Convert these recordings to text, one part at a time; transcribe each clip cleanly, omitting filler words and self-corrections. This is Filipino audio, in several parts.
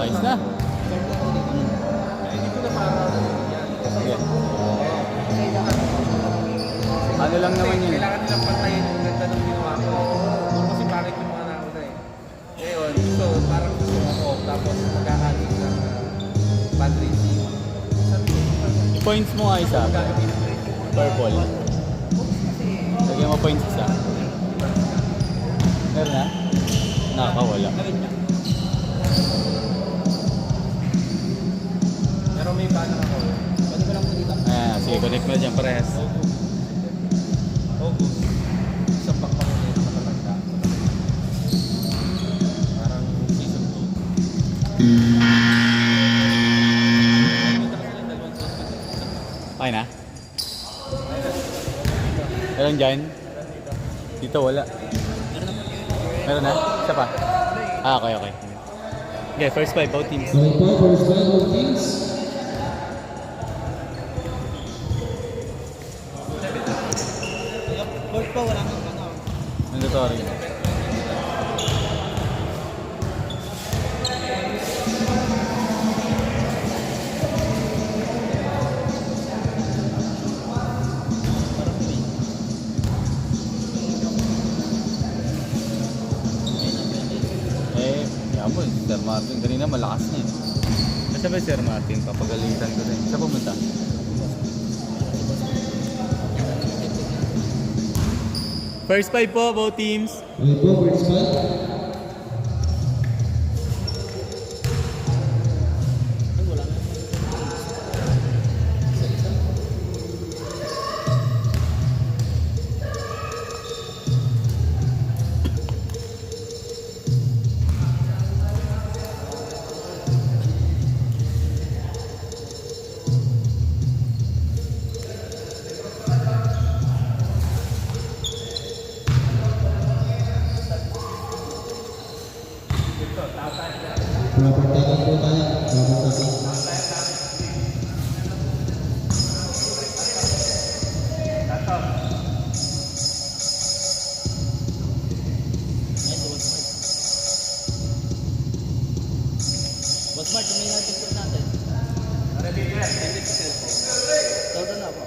Ayos na. Hindi ko na para yan. Sige. Ano lang naman yun? Kailangan nilang pantayin yung ganda ng ginawa ko. Puro kasi pangit yung mga nauna eh. Ngayon, so parang gusto ako. Tapos magkakalit ng fundraising. Points mo nga isa. Gagawin ko rin. Purple. Lagyan mo points isa. Meron na? Nakakawala. Pero may banner ako. Pwede ko lang makita. Ayan, sige, connect mo na dyan parehas. August. Isang bakbak ko na nakalagda. Parang season 2. Okay na? Meron dyan? Dito wala. Meron na? Isa pa? Ah, okay, okay. Okay, first five, both teams. Okay po, first five both teams. Gold pa, wala nang ano. Mandatory. Yapon, Sir Martin. Kanina malakas na eh. Kasi ba Sir Martin? Papagalitan ko rin. Saan pumunta? First five po, both teams. Okay po, first five. Proper tackle po tayo. Proper tackle. Boss Mark, may natin po natin. Todo na po.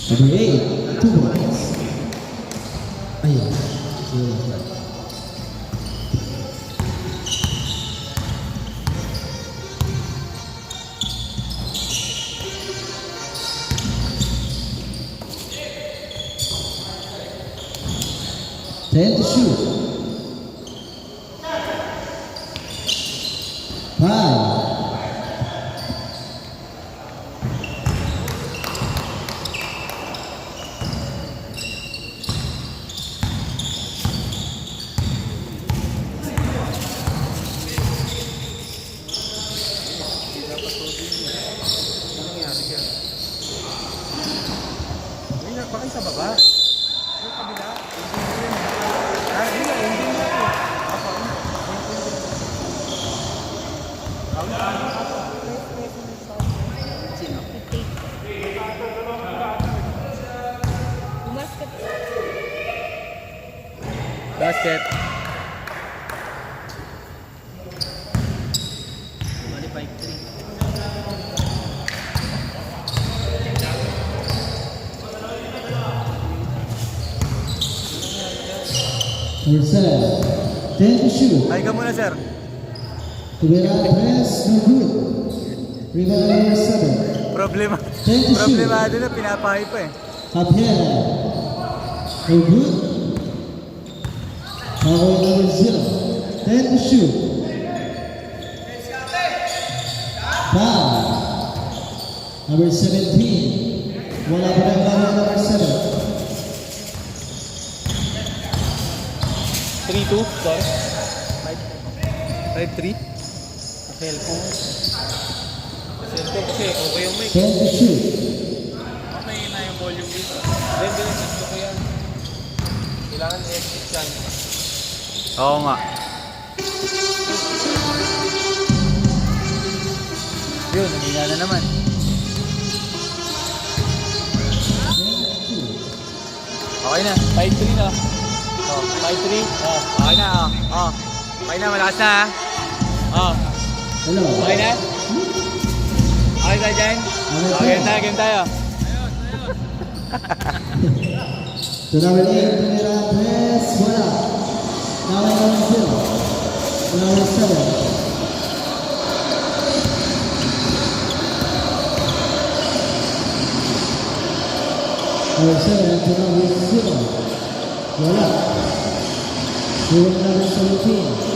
Number 8, 2 points. Ayun. Zero flag. Ten to shoot. 5. Bakit sa baba? Yung kabila? Hindi na, hindi na. Ako, Sino? Basket. Basket. Bali 5-3. Number 7, 10 to shoot. Ay ka muna, sir. Tubera press, no good. Rebound number 7. Problema. 10 to shoot. Problemado na, pinapahay pa eh. Javier, no good. Foul number 0, 10 to shoot. Foul. Number 17. Wala pa rin foul number 7. 3-2, sorry. 5-3. cellphone. Cellphone kasi okay yung mic. 10 to shoot. Okay na yung volume dito. Then, gusto ko yan. Kailangan i-exit yan. Oo nga. Yun, hindi na naman. 10 to shoot. Okay na. 5-3 na. Oh, 5-3. Oh, okay na. Oh. Okay na, malakas na ha. Oh. Hello. Okay na? Okay tayo dyan? Okay, game tayo. So number 8, tumira 3, wala. Now number 0. Number 7. Number 7 to number 0. Wala. Moving number 17.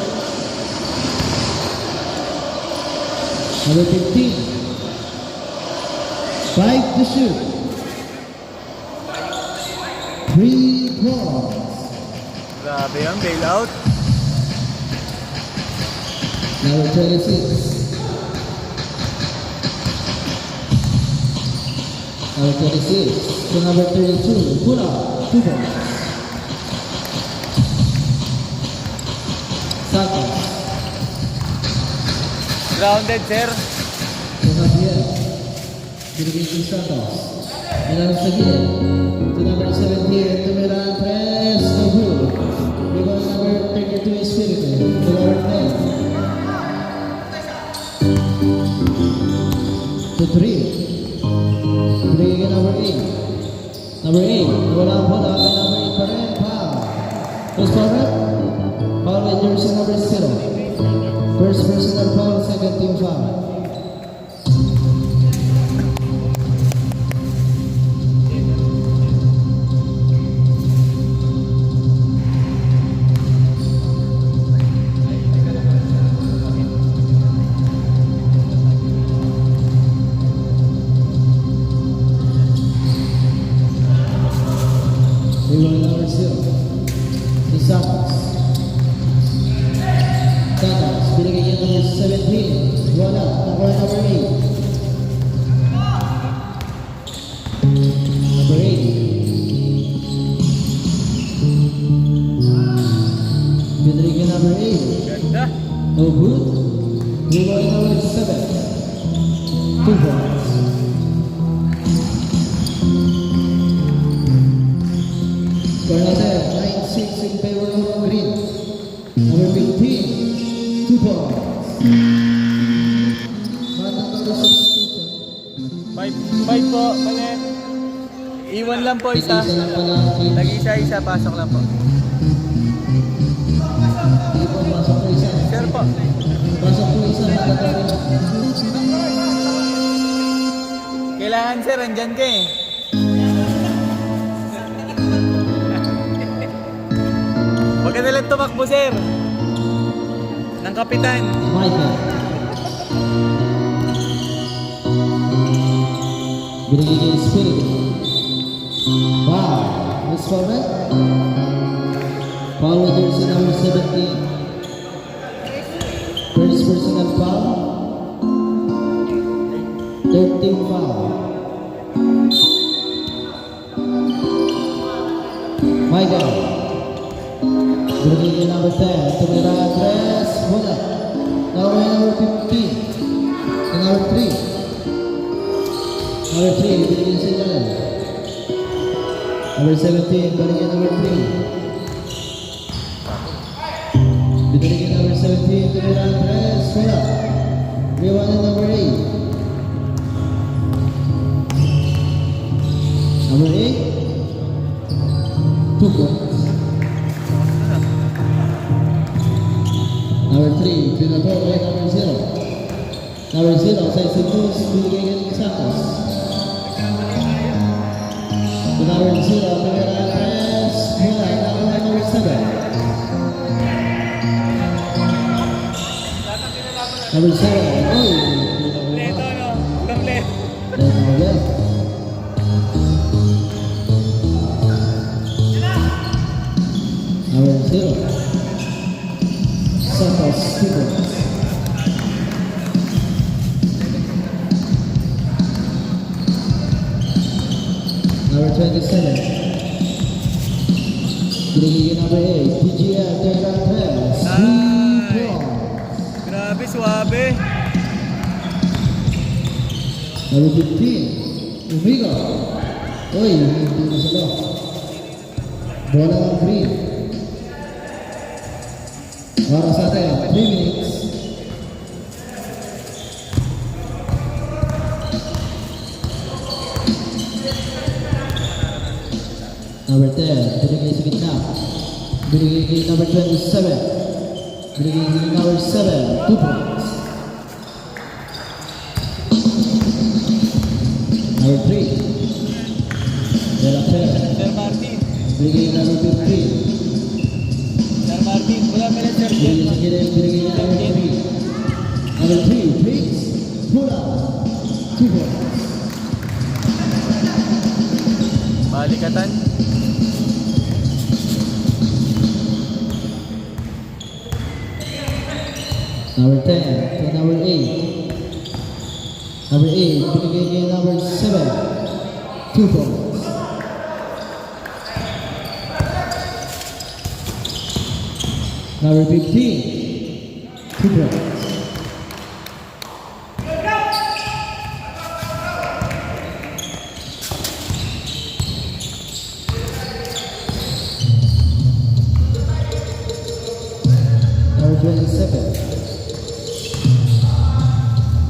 Number 15. 5 to shoot. 3 balls. Grabe yung bailout. Number 26. Number 26 to number 32. Pull up. 2 balls. Santos. Grounded, sir. To Javier. Philippine Santos. Meron sa gilid. To number 17. Tumira 3. Nahul. Rebound number 32 is Philippine. To number 10. To 3. Three again, number 8. Number 8. Wala ang bola. Number 8 pa rin. Foul. First foul red. Foul with jersey number 0. First personal foul. Second team foul. Rebound number 0. To Santos. Santos. Binigay niya number 17. Wala. Number 8. Number 8. Binigay niya number 8. Ganda. No good. Rebound number 7. 2 balls. Score natin, 9-6 in favor of Green. Number 15, 2 balls. Matang number 6. 5 po, mali. Iwan lang po isa. Isa lang pala ang Green. Tag-isa, pasok lang po. Hindi po, pasok po isa. Sir po. Pasok po isa, matang. Kailangan sir, andyan ka eh. Huwag ka nalang tumakbo sir. Ng kapitan. Michael. Binigay kay Spirit. Wow. Miss Foreman. Foul with jersey number 17. First personal foul. Third team foul. Michael. Binigay kay number 10. Tumira 3. Wala. Now may number 15. And number 3. Number 3. Binigay sa Jalan. Number 17. Binigay number 3. Binigay number 17. Tumira 3. Wala. Rebound na number 8. Number 8. 2 points. Number 3, pinapo kay number 0. Number 0, sa Isidus, binigay kay Santos. To number 0, tumira 3, mula, number 7. Number 7, oy! Kompleto no? Kompleto. Number left. Number 0. Santos, Stevens. Number 27. Binigay number 8. PGL, Terra Press. Ay. Grabe, suwabe. Number 15. Umigo. Uy, hindi na sila. Bola ng green. Oras natin, 3 minutes. Number 10, binigay sa gitna. Binigay kay number 27. Binigay kay number 7, 2 points. Number 3, De La Fera. Sir Martin. Binigay kay number 15. Sir Martin. Wala pa rin Sir Binigay sa Jen. gitna, binigay kay number 3. Number 3, Prince. Pula. 2 points. Balikatan. Number 10 to number 8. Number 8, binigay kay number 7. 2 points. Number 15. 2 points. Number 27.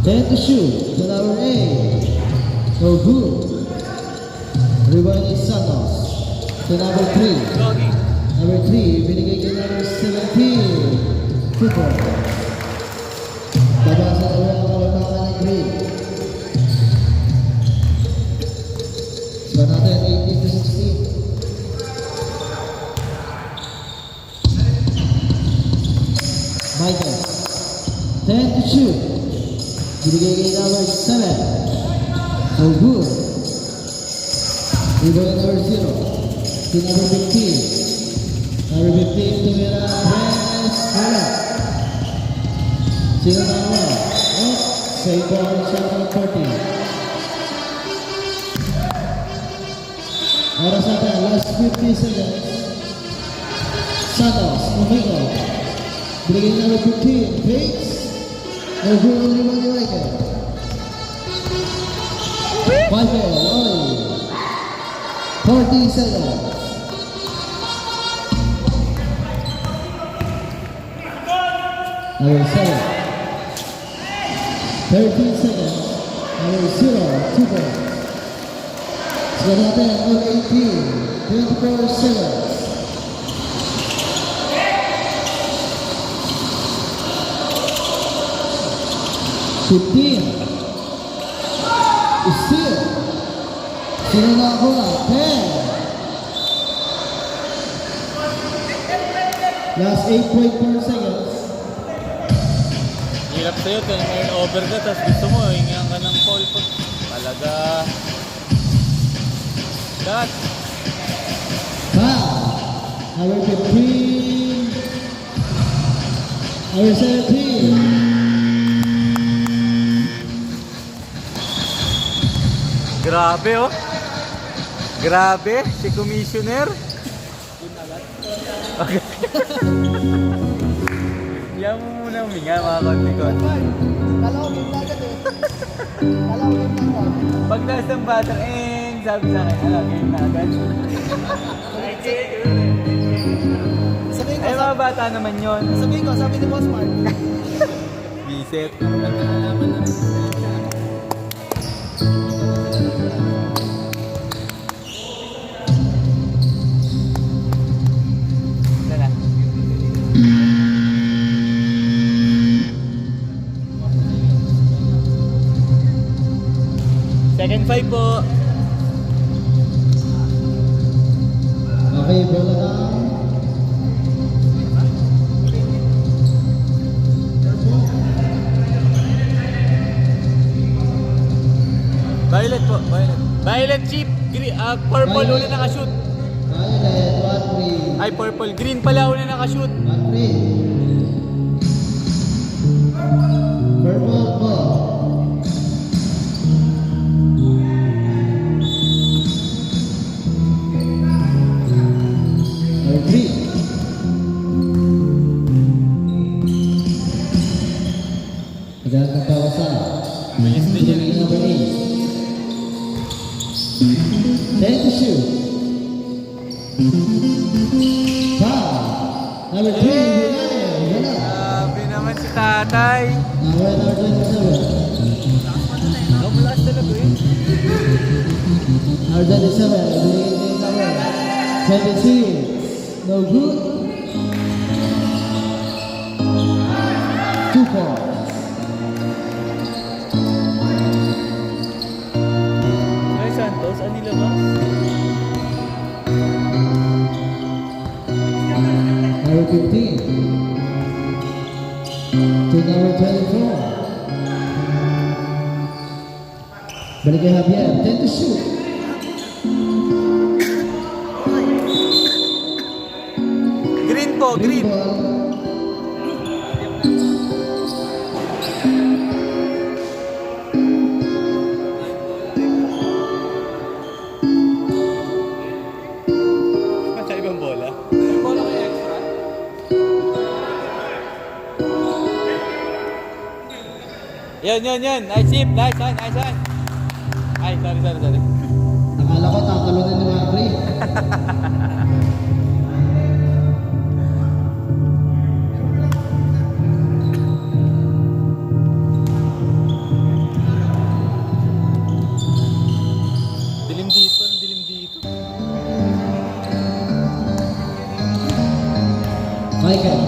10 to shoot to number 8. No good. Rebound is Santos. To number 3. Gogi. Number 3, binigay kay number 17. 2 points. Babasa na rin ang kalamangan ng green. So natin 18 to 16. Michael. 10 to shoot. Binigay kay number 7. No good. Rebound number 0. To number 15. Number 15 to Mira Perez. Wala. Sino na wala? Oh, save ball siya ng 40. Oras natin, last 50 seconds. Santos, Domingo. Binigay number 15, Pates. Nag-goal ang lima ni Michael. Michael, oy. 40 seconds. Number 7. 13 seconds. Number 0, 2 points. So natin, on 18. 24 seconds. Fifteen. Steal. Sino na ako na? 10. Last 8.4 seconds. Hirap sa'yo, turn over ka, tapos gusto mo, hingihan ka ng call po. Talaga. Cut. Foul. Number 15. Number 17. Grabe oh. Grabe, si Commissioner. Okay. Yan mo muna huminga mga konti-konti. Kala ko game na agad eh. Kala ko game na agad. Pag nasa ng bata, sabi sa akin, ala, game na agad. Sabihin ko, Ay, mga bata naman yon. sabihin ko, sabi ni Boss Mark. Bisit. Tara. Second five po. Okay, bola na. Violet po, violet. Violet chip, purple Violet. una nakashoot. Violet, 1-3. Ay, purple. Green pala una nakashoot. 1-3. Purple ball. Number 3. Agad ng pausa. Bilis din yan. Binigay number 8. 10 to shoot. Foul. Number 3, Renee. Wala. Grabe naman si tatay. Number 27. Namulas talaga eh. Number 27. Number 26. No good. 2 points. Ay, Santos, ano nilabas? Number 15 to number 24. Balik kay Javier, 10 to shoot. Green po, green. Ball. Sa ibang bola. Bola kayo extra. Yun. Nice chip. Nice one. Ay, sorry. Nakala ko tatalunin ni Marjorie. Dilim dito. Michael.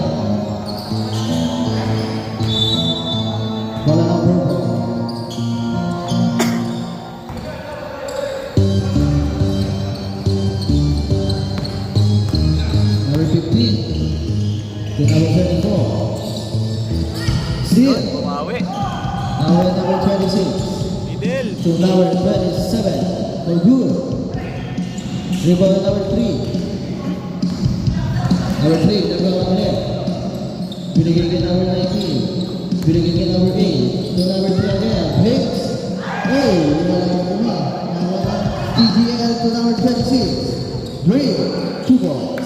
Bola ng purple. Number 15 to number 24. Steal. Bumawi. Number 26 Middle. to number 27. No good. Rebound number 3. Number 3, nagawa ulit. Binigay kay number 19. Binigay kay number 8. To number 3 again. Hicks. Hey, DGL to number 26. Green. 2 balls.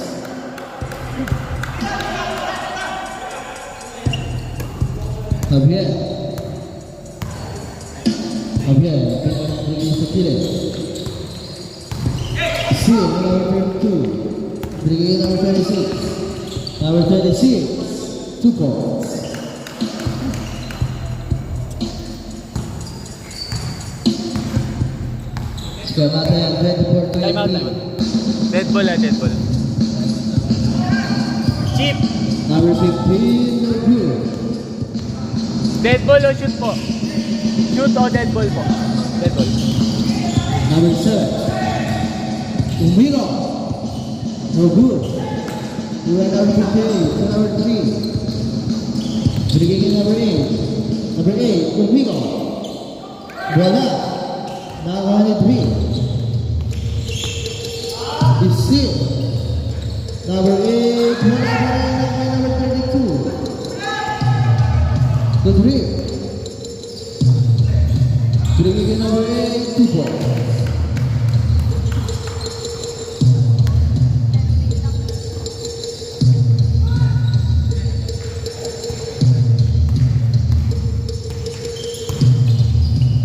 Javier. Binigay sa pilit. Seal, number 32. Binigay kay number 26. Number 36. 2 points. Score natin yan, 24-23. Time out. Dead ball. Chip. Number 15, no good. Dead ball o shoot po? Shoot o dead ball po? Dead ball. Number 7, Umiro. No good. We went number 58 to number 3. Binigay kay number 8. Number 8, Umiro. Wala. Nakakuha ni 3. It's still. Number 8, wala pa rin kay number 32. To 3. Binigay kay number 8, 2 points.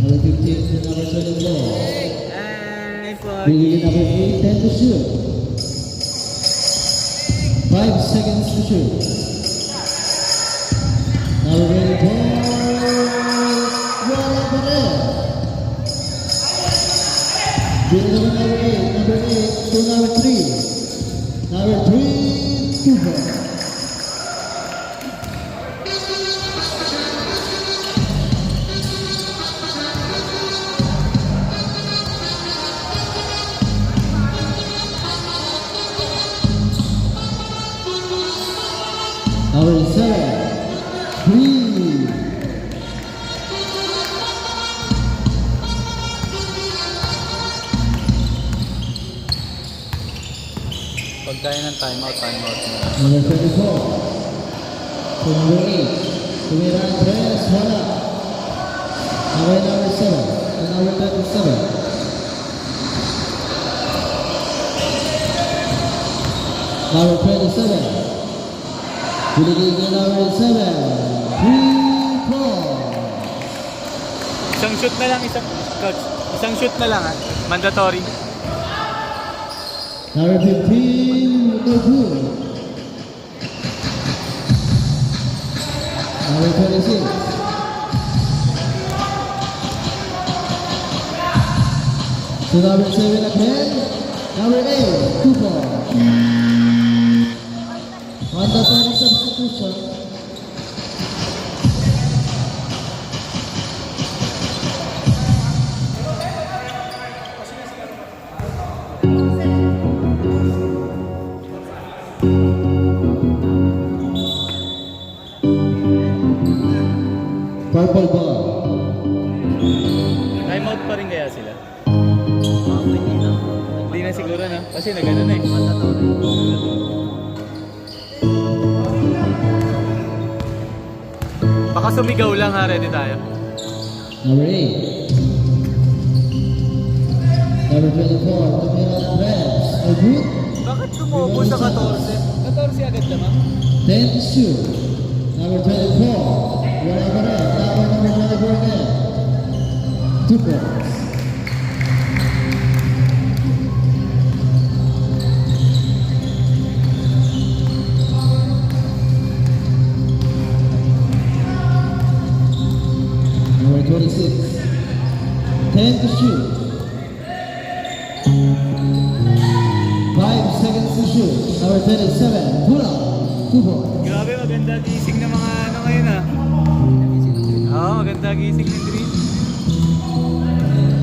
Number 15 to number 24. Binigay number 8, 10 to shoot. 5 seconds to shoot. Number 24. Wala pa rin. Binigay number 8 to number 3. Number 3, 2 points. Number 7, 3. Pag tayo ng timeout muna. Number 24. To number 8. Tumira ang 3. Wala. Number 7. To number 37. Number 27. Binigay kay number 7. 3 points. Isang shoot na lang, coach. Isang shoot na lang ha. Mandatory. Number 15, no good. Number 26. To number 7 again. Number 8, 2 balls. Mandatory substitution. Purple ball. Time out pa rin kaya sila? Hindi na siguro na. Kasi nagano na eh. Baka sumigaw lang ha, ready tayo. Number 8. Number 24, Tamira Reds. No good. Bakit tumubo sa 14? 14 agad naman. 10 to shoot. Number 24. Wala ka rin. Number 24 again. 2 points. Number 26. 10 to shoot. 5 seconds to shoot. Number 27. Pull up. 2 points. Grabe, maganda gising ng mga ano ngayon ah. Oo, maganda gising ng green.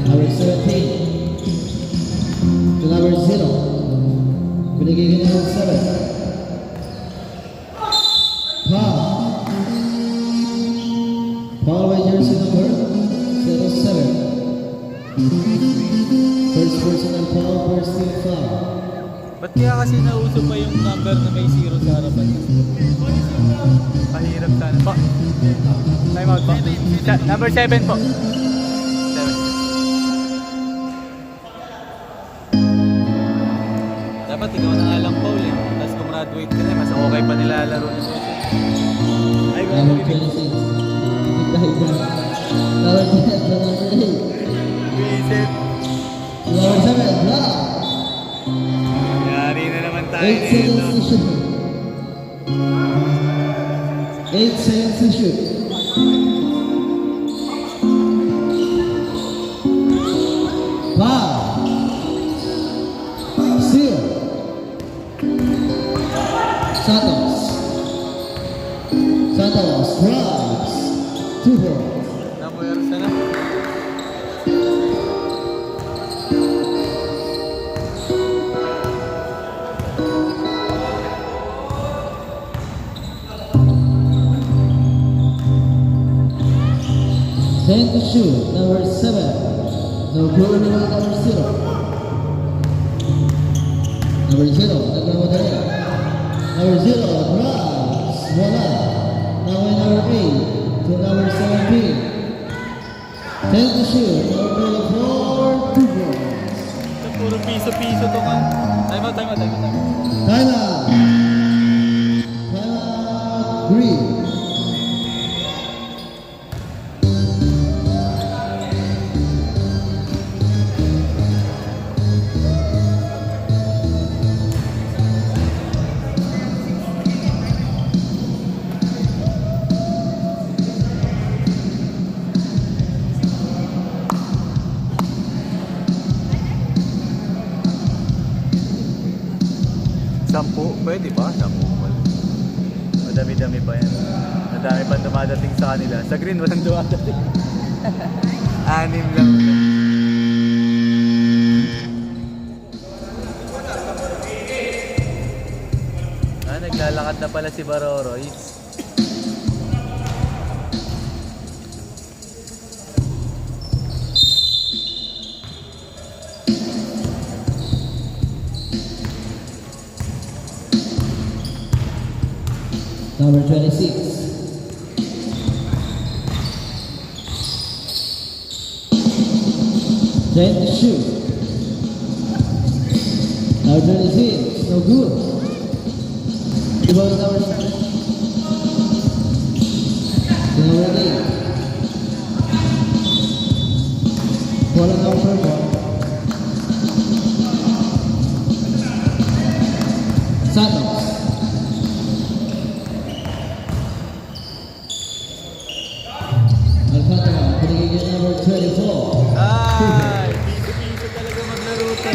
Number 17. To number 0. Binigay ka number 7. Foul. Foul by jersey number 07. First personal foul, first team foul. Ba't kaya kasi nauso pa yung number na may 0 sa harapan? Pahirap sana po. Time out po. Number 7 po. 7. Dapat ikaw na nga lang Paul eh. Tapos gumraduate ka na, mas okay pa nilalaro niyo. Ay, Number grabe. 26. Dahil na. Number 10, number 8. Visit. Number 7, block. Yari na naman tayo 8 seconds dito. to shoot. 8 seconds to shoot. Foul. Steal. Santos. Santos drives. 2 points. Namueros na na. Ten to shoot, number 7. No good naman number 0. Number 0, nagmamadali. Number 0, drives. Wala. Now in number 8 to number 17. 10 to shoot, number 24, 2 points. Ito puro piso-piso to man. Time out. Time out. Time out, green. Sampu, pwede ba? 10. Madami-dami pa yan. Madami pa dumadating sa kanila. Sa green, walang dumadating. 6 lang. Naglalakad na pala si Baroroy. Number 26. Then to shoot. Number 26. No good. Rebound number 7. Number 8. Walang number 4. Santos. Alcantara, pinigyan number 24. Ay, piso-piso talaga maglaro to.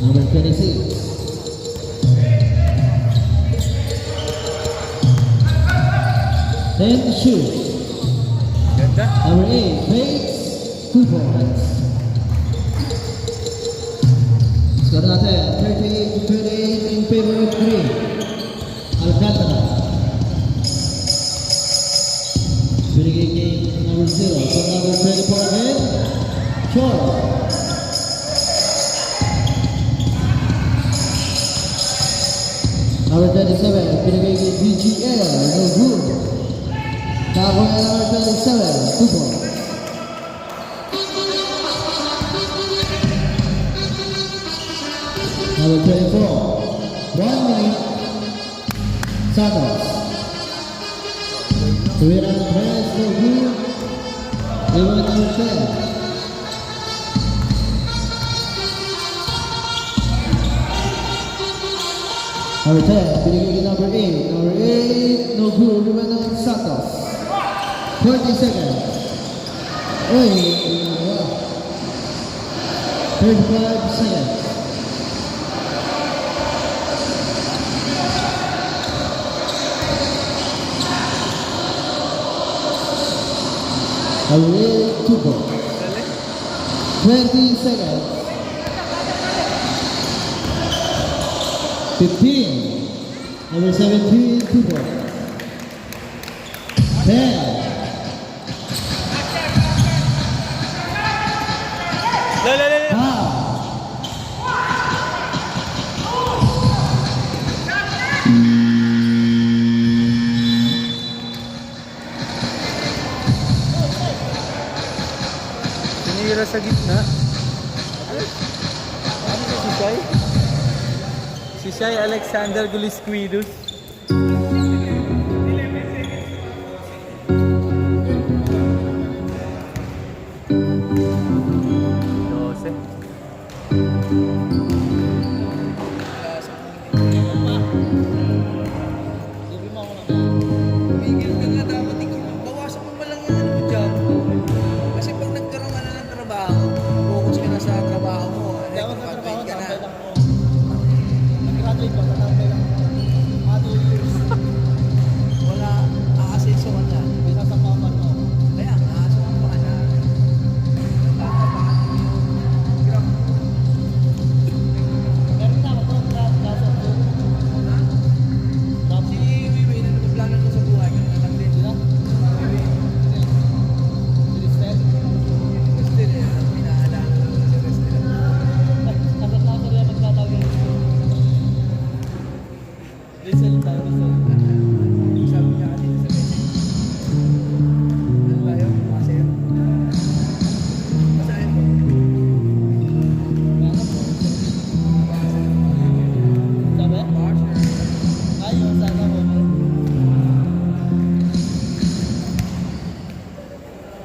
Number 26. Then shoot. Ganda. Number 8, Bates, 2 points. Score natin, 38-28 in favor of Green. Alcantara. Binigay game number 0. So number 24 again. Short. Number 27, binigay game BGL. No good. Tago na number 27, 2 points. Number 24, 1 minute. Santos. Tuwira ng press, no good. Iwan number 10. Number 10, binigay kay number 8. Number 8, no good. Iwan ng Santos. 40 seconds. Uy, 35 seconds. Away 2 balls. 20 seconds. 15. Number 17, 2 balls. 10. Lala. Half. Sinira sa gitna. Ano si Shai? Si Shai Alexander Gulisquidus. Tumigil ka nga dapat ikaw. Bawasan mo lang yung ano mo dyan. Kasi pag nagkaroon ka na ng trabaho, focus ka na sa trabaho mo. Dapat sa trabaho, ka na. tambay lang ako. Nag-graduate ba? Tatambay lang ako. Mga 2 years. Wala, aasenso ka na. Sasamapan mo. Kaya, aasenso ka na. Meron na ako, class of 2. Si Wiwi na nagplano mo sa buhay. Yung anak din. Sila? Wiwi. Respect. Gusto din. Pinaalala ko sa restaurant. Nasa klase rin magtatawag yung Rizal tayo, Rizal. Sabi niya kanina sa message. Ano ba yun? Masayo? Masayo ko. Sabi? Marsha. Ayun, sana mo.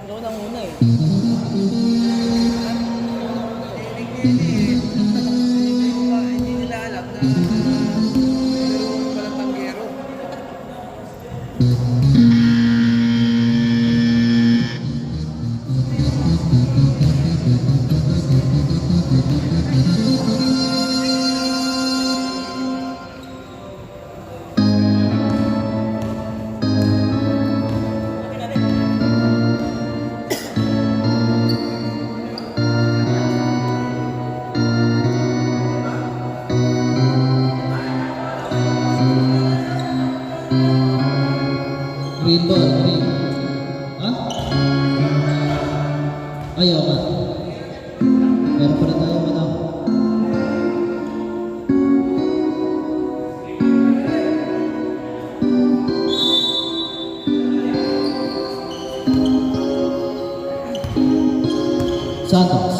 Ikaw na muna eh. Hindi nila alam na meron palang tanggero. Green ball, green. Ha? Ayaw nga. Meron pa na tayo ano. Santos.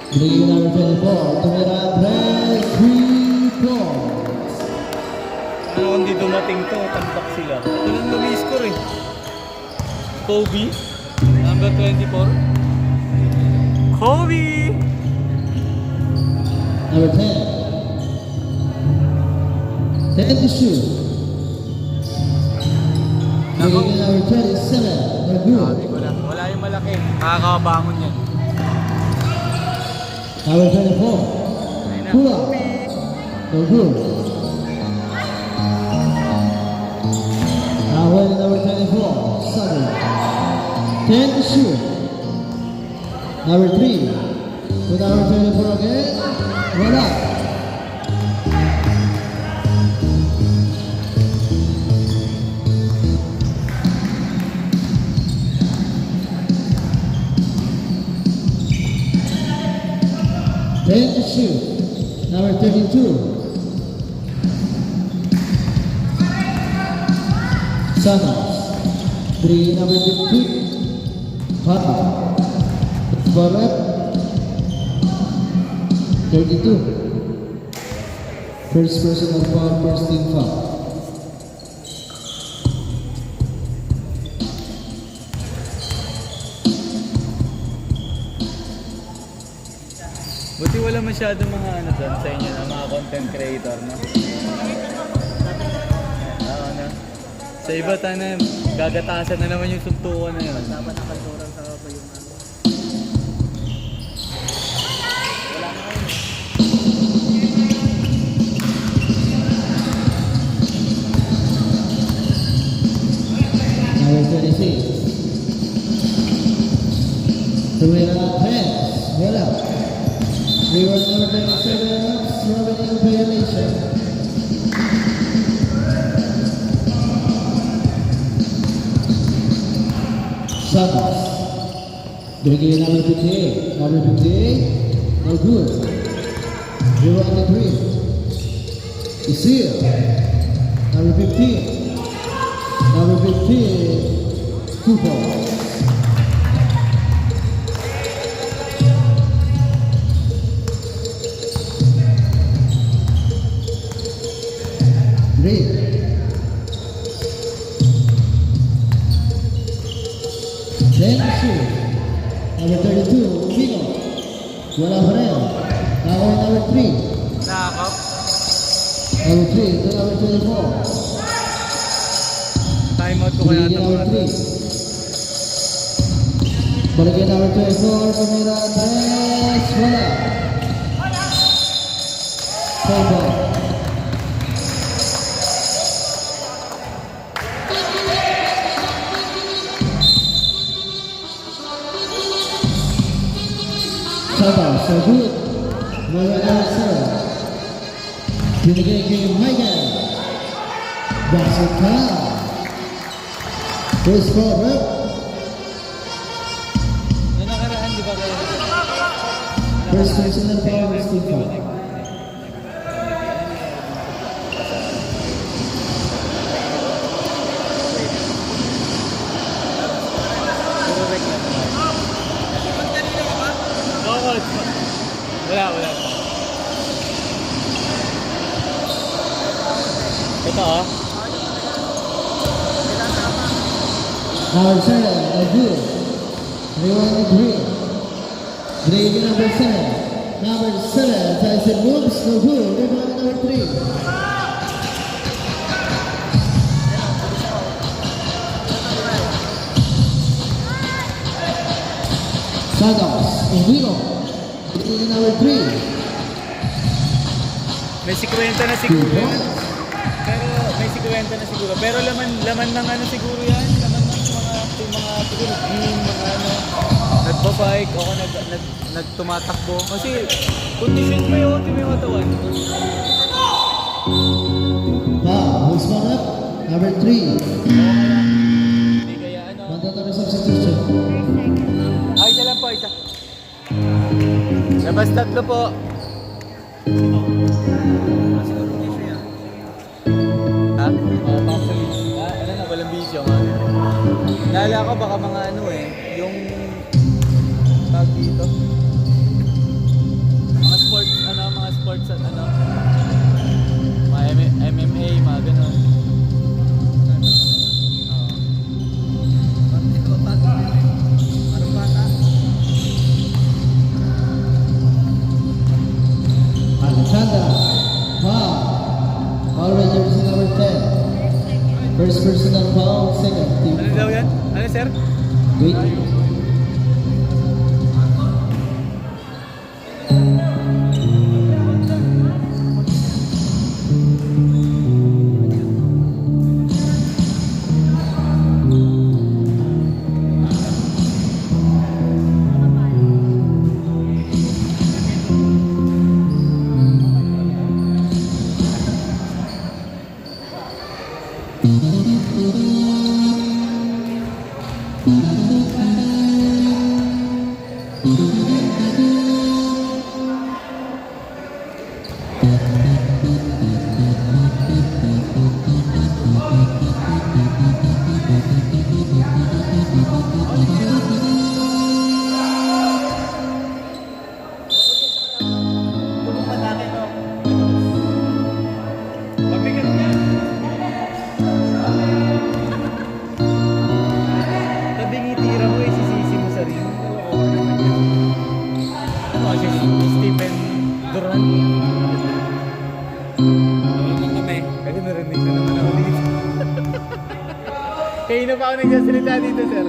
Binigay ko number 24. Tumira Andres, 3 points. Ano kung di dumating to, tambak sila. Ito lang lumiscore eh. Kobe, number 24. Kobe! Number 10. 10 to shoot. Nako. Bigay ka number 27. Sabi Nagul. ko lang, wala yung malaki. Nakakabangon yan. Number 24. Ayun na, Pula. Kobe! Nagul. Now winning number 24. Southern. 10 to shoot. Number 3. To number 24 again. Wala. Ten to shoot. Number 32. Sanas. 3, number 50. Papa. Barat. 32. First personal foul, first team foul. Buti wala masyadong mga ano doon sa inyo na mga content creator, no? Oo, no? Sa iba, tayo gagatasan na naman yung suntukan na yun. Dapat nakasuran sa ako yung ano. Wala na yun. Number 26. Tuwira pass. Wala. Reward number 27. Robin in violation. Santos. Bigay number 58. Number 58. No good. 0 on the 3. Isil. Number 15. Number 15. 2 balls. Reed. Then shoot. Number 32, Vigo. Wala pa rin. Now number 3. Nakakap. Number 3 to number 24. Time out ko kaya Bigyan ito number mga 3. Balikin number 24, Pamira Andres. Wala. Foul ball. Saba, so good. Mula Elsa. Binigay kay Michael. Basket ka. First ball, rep. Yung nakaraan, di ba kayo? First personal foul, first team foul. Wala. Ito ah. Number 7, Agul. Rewind the green. Green number 7. Number 7, Tyson moves, Agul. Rewind number 3. Santos, Enrico. Green number 3. May 50 na siguro yan. Pero may 50 na siguro. Pero laman ng ano siguro yan. Laman ng mga siguro team, mga ano, nagbabike o nagtumatakbo. Kasi condition mo yung team yung katawan. Who's one up? Number 3. Hindi kaya ano. Mandatory substitution. Ay, isa lang po, isa. Labas tatlo po. Ha? Baka sa ano na, walang bisyo. Naalala ko baka mga ano eh, yung tag dito. Mga sports at ano. Mga MMA, mga ganun. sir? Wait. Mabigat niya. Tabing itira mo, isisisi mo sa ring. Oo naman yan. Ano kasi Stephen Durant? Ano kami? Kasi narinig na naman ako dito. Kaya na pa ako nagsasalita dito, sir.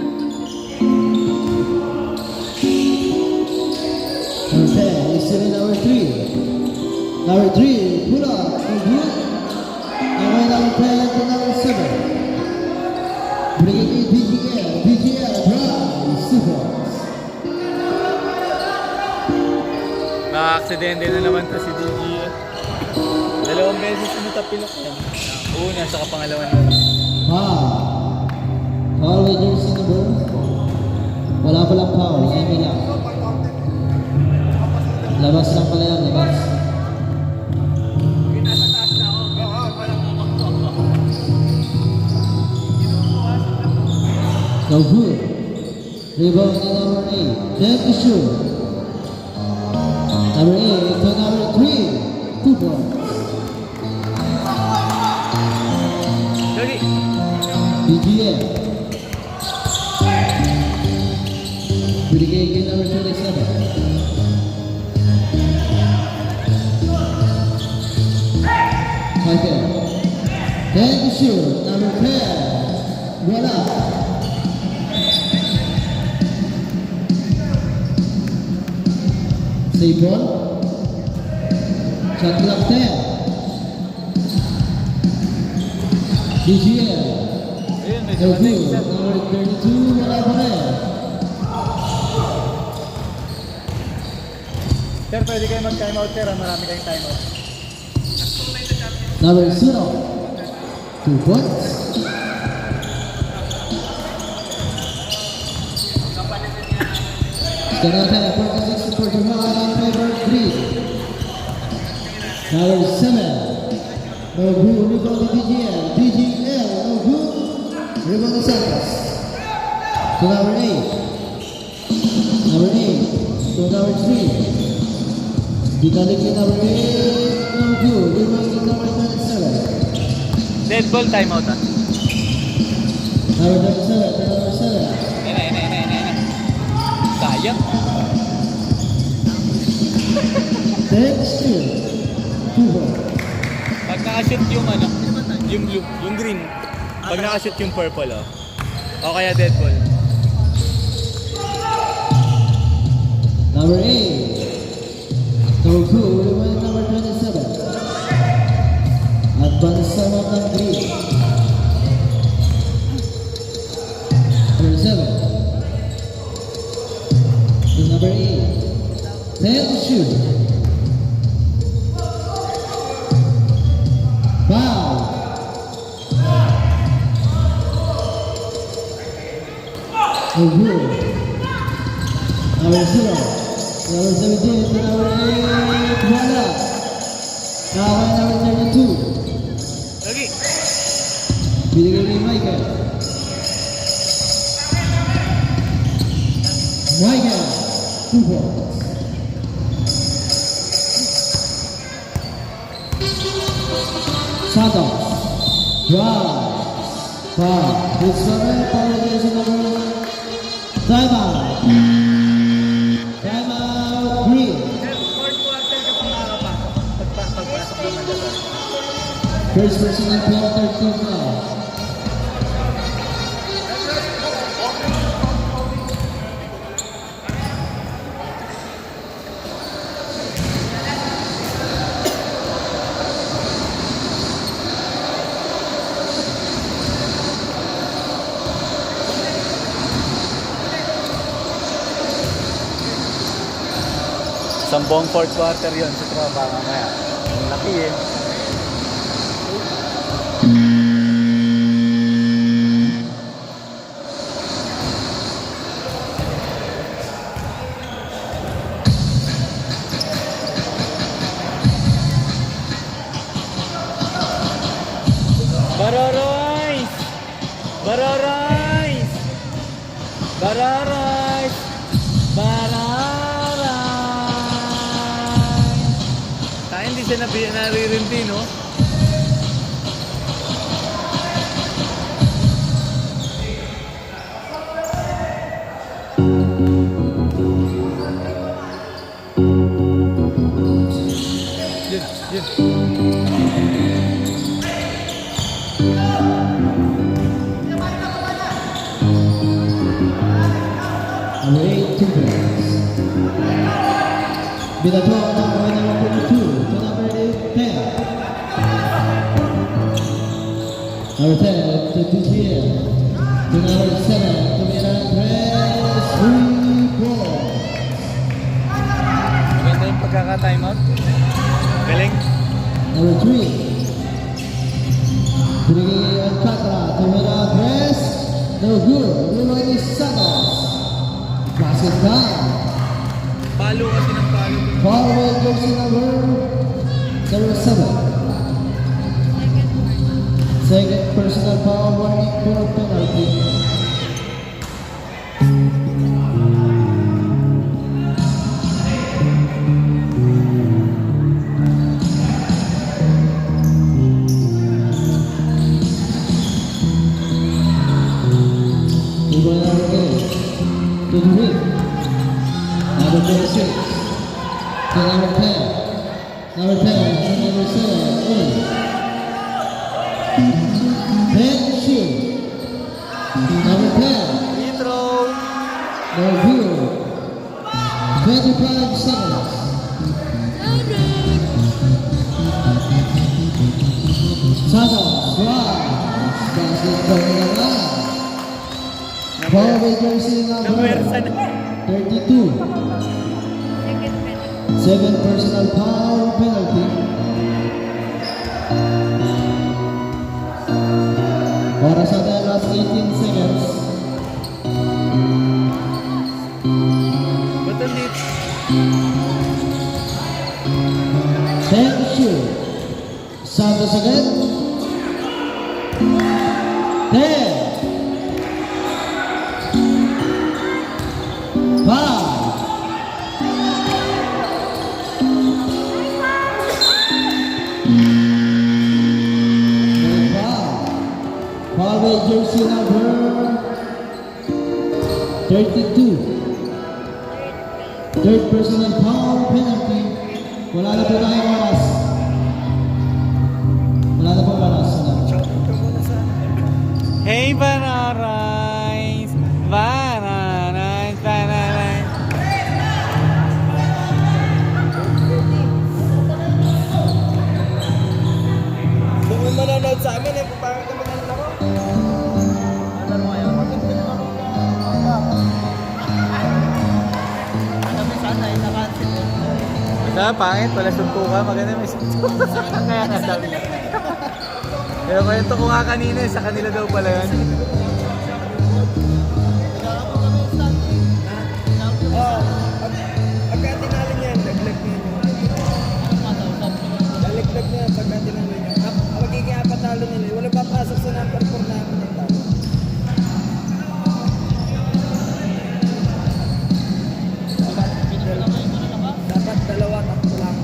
Okay, it's in number 3. Number 3, pull up, and good. And when number 10 to number 7. Bring it in BGL, drive, super. Naka-aksidente na naman to si DG. Dalawang beses sinutapilok yan. Una, saka pangalawa na. Foul with jersey number. Wala palang foul, Amy lang. Labas lang pala yan, labas. No good. Rebound to number 8. Then to shoot. Number 8 to number 3. 2 points. Dali! BGM. Binigay kay number 27. Okay. Then to shoot. Number 10. Wala. Save ball. Shot clock 10. BGM. Ayun, may No dumating, good. sir. Number 32, wala pa rin. Sir, pwede kayo mag-timeout, sir. Marami kayong timeout. Number 0. 2 points. Score natin, 46 to 41 in favor of Green. Number 7. No good. Rebound to DGL. DGL, no good. Rebound to Santos. To number 8. Number 8. To number 3. Dikalik kay number 8. No good. Rebound to number 27. Dead ball, timeout ah. Number 37 to number 7. Ayan. Sayang. Then still. 2 points. Pag nakashoot yung ano, yung blue, yung green. Pag nakashoot yung purple, oh. O kaya dead ball. Number 8. No good. Rebound number 27. Advance naman ng Green. Number 7. To number 8. Then to shoot. Foul. No good. Number 0. Number 17 to number 8. Wala. Kaway number 32. Lagi. Binigay ni Michael. Michael. 2 points. Santos. Drive. Foul. This one, foul against number. Timeout. Timeout. Green. Fourth quarter ka pang nakakapasok. Pagpasok naman dito. First person in quarter to foul. Sambong fourth quarter yun sa tropa mamaya. Ang laki eh. Baroroys! Baroroys! Baroroys! Baroroys! Tayo hindi siya naririndi, no? Yun, yun. Number 8, 2 points. Binato number 22 to number 10. Number 10 to TGM. To number 7 to Miran Press 3 points. Maganda yung pagkaka-timeout. Galing. Number 3. Binigay ang Chakra to Miran Press. No good. Rudy Santos. Pass it down. Palo kasi ng palo. Forward jersey number 7. Second personal foul warning for penalty. Number 8 to the win. Number 26 to number 10. Number 10 to number 7. Then shoot. Number 10. Free throw. No good. 25 seconds. Santos drives. Basket from the line. Forward jersey number Nawersa na. 32. Second personal foul penalty. Para sa ating last 18 seconds. Ba't ang lit? Then shoot. Santos again. 10. 5. Foul jersey number 32. Third personal foul penalty. Wala na po tayong oras. Wala na po oras. Hey, Banarais! Banarais! Banarais! Kung may manonood sa amin, eh, parang kami ng laro. Ano mo ngayon? Maganda yung laro na kami sana ay nakancel. Basta, pangit. Wala suntukan. Maganda may suntukan. Kaya nasabi na. Pero kwento ko nga kanina, sa kanila daw pala yan. Oo. Pagka tinalin yan, laglag niya yun. Laglag niya pagka tinalin niya. Magiging apat talo nila. Wala papasok sa number 4 namin yung talo. Dapat dalawa, tatlo lang.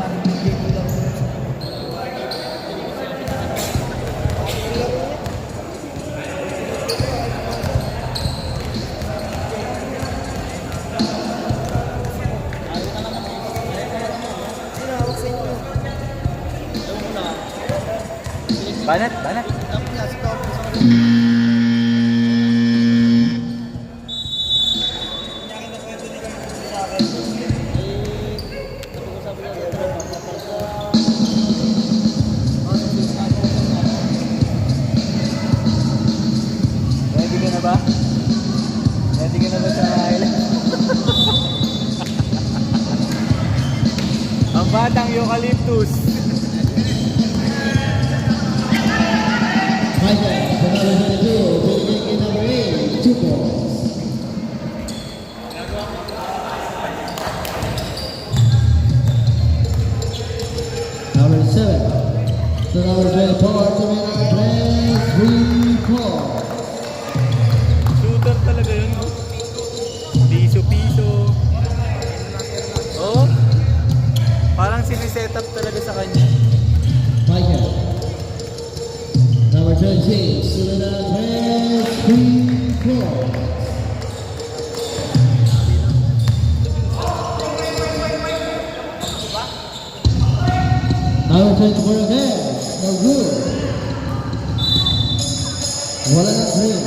Parang bigay ko lang. Sinawag sa inyo. Banat, banat. Nasa top sa kanila. Ready ka na ba? Eucalyptus. Michael, to number 22, taking in number 8, 2 points. Number 7, to number 24, to make a play, 3 points. Shooter talaga yun. No? Piso-piso. Oh. Parang siniset up talaga sa kanya. Michael, number 26, to the play, 3 points. Number 24 again, no good. Wala na green.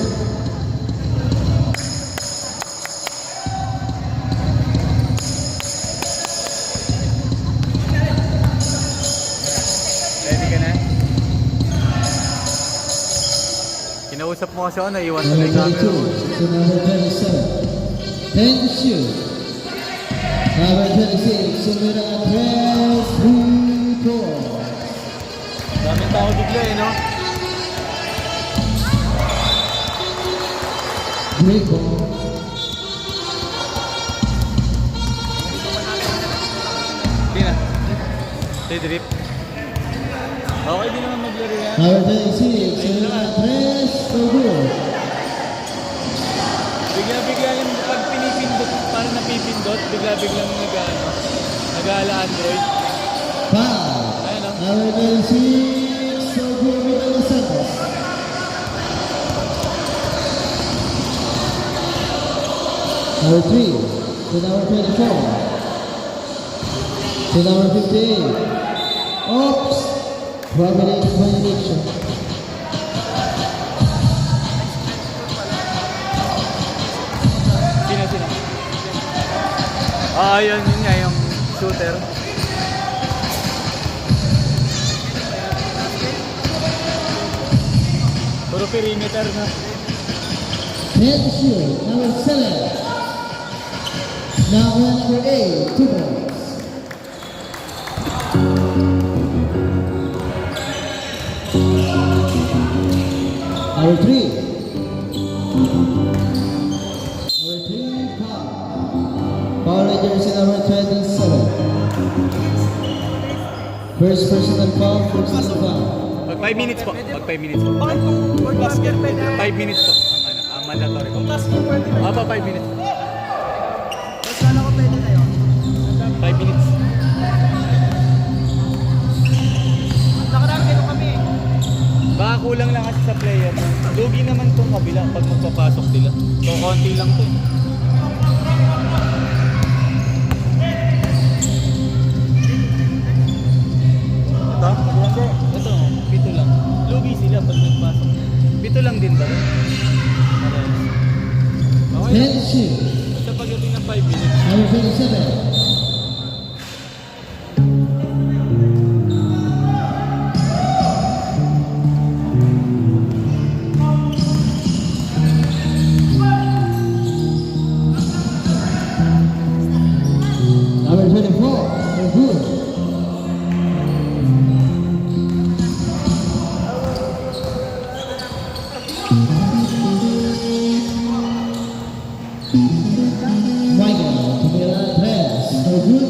Ready ka na? Kinausap mo kasi ako, naiwan ko na Number yung camera. 22 to number 27. 10 to shoot. Number 26 to Mira Andres, 3 points. Daming tao bigla eh, no? Great ball. Hindi na. Stay drip. Okay din naman maglaro yan. Number 26 to Mira Andres, no good. Bigla-bigla yung pag pinipindot, parang napipindot, bigla-biglang nag-aala Android. Foul. Ayun, no? Number 26 to Mira Santos. Number 3 to number 24. To number 58. Oops! Prominent violation. Sino? Ah, yun nga yung shooter. Puro perimeter na. Head shoot, number 7. Now number 8, 2 points. Number 3. Number 3, foul. Foul on jersey number 27. First personal foul, first foul. Pag 5 minutes po. Pag 5 minutes po. Bakit kung basket pwede? 5 minutes po. Ang mandatory po. Kung basket pwede na. Apa, 5 minutes po. Mas kala ko pwede na yun. 5 minutes. Nakaraan ganun kami eh. Baka kulang lang kasi sa player. Lugi naman itong kabila pag magpapasok sila. So, konti lang to. Ito? Ito, pito lang. Lugi sila pag nagpasok. Pito lang din ba? Okay. Head shoot, Basta pagdating ng 5 minutes. number 27. Number 24, no good. Michael, to be number 3, no good.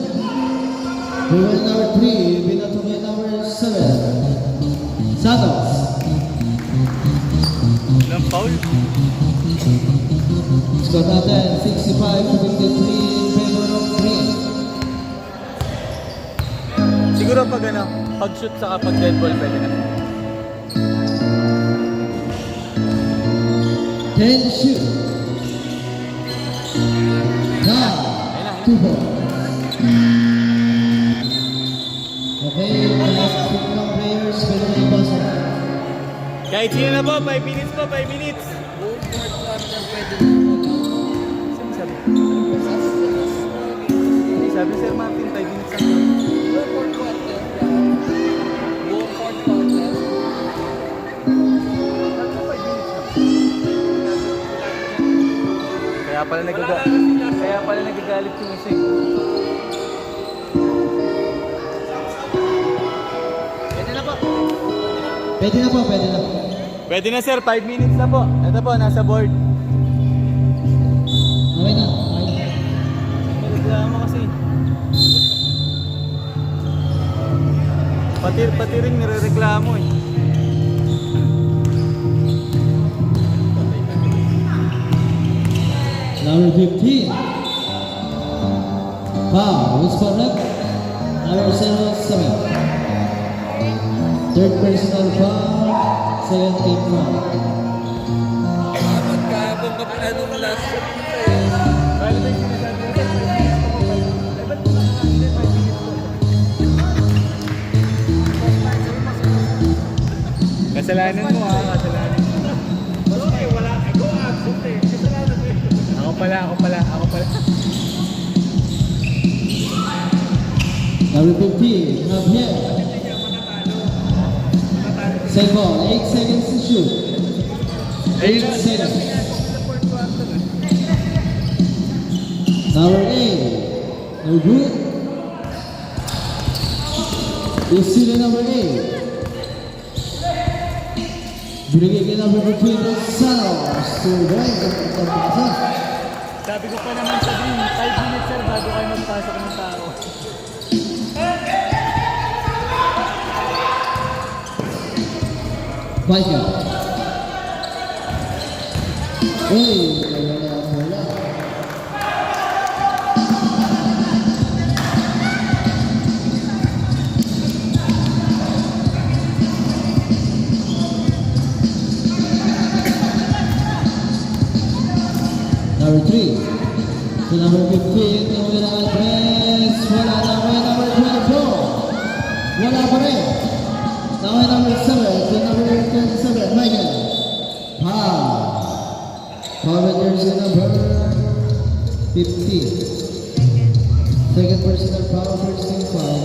We will number 3, Bina to be number 7. Santos. Ilang foul? Score natin, 65 to 53 in favor of Green. Siguro pag pag shoot saka pag dead ball pwede na. 10 to shoot. Now, 2 points. Okay, last 2 long players, pwede na ipasa. Kahit sino na po, 5 minutes po, 5 minutes. Sabi Sir Martin, 5 minutes lang. Kaya pala nagagalit yung isa. Pwede na po, pwede na. Pwede na sir, 5 minutes na po. Ito po, nasa board. Okay na, okay na. Reklamo kasi. Pati rin nire-reklamo eh. Number 15. Foul, who's correct? Number 7. Third personal foul, second team foul. Magkabang ka pa nung last shot nila eh. Kaya ba yung sinasabi ko? Eh, ba't ba hindi 5 minutes po? Kasalanan mo ha, kasalanan mo. Okay, wala. Ikaw absent eh. Kasalanan mo eh. Ako pala. Number 15, Javier. Same ball, 8 seconds to shoot. 8 seconds. Number 8, no good. Is still number 8. Bringing in number 15, Rosales to right at the buzzer. Sabi ko pa naman sabihin, 5 minutes sir bago kayo magpasok ng tao. Micah. Uy, wala. Number 3. To number 15, yung wala address. Wala na may number 24. Wala pa rin. Now number 7 to number 27, Michael. Foul jersey number 15. Second personal foul, first team foul.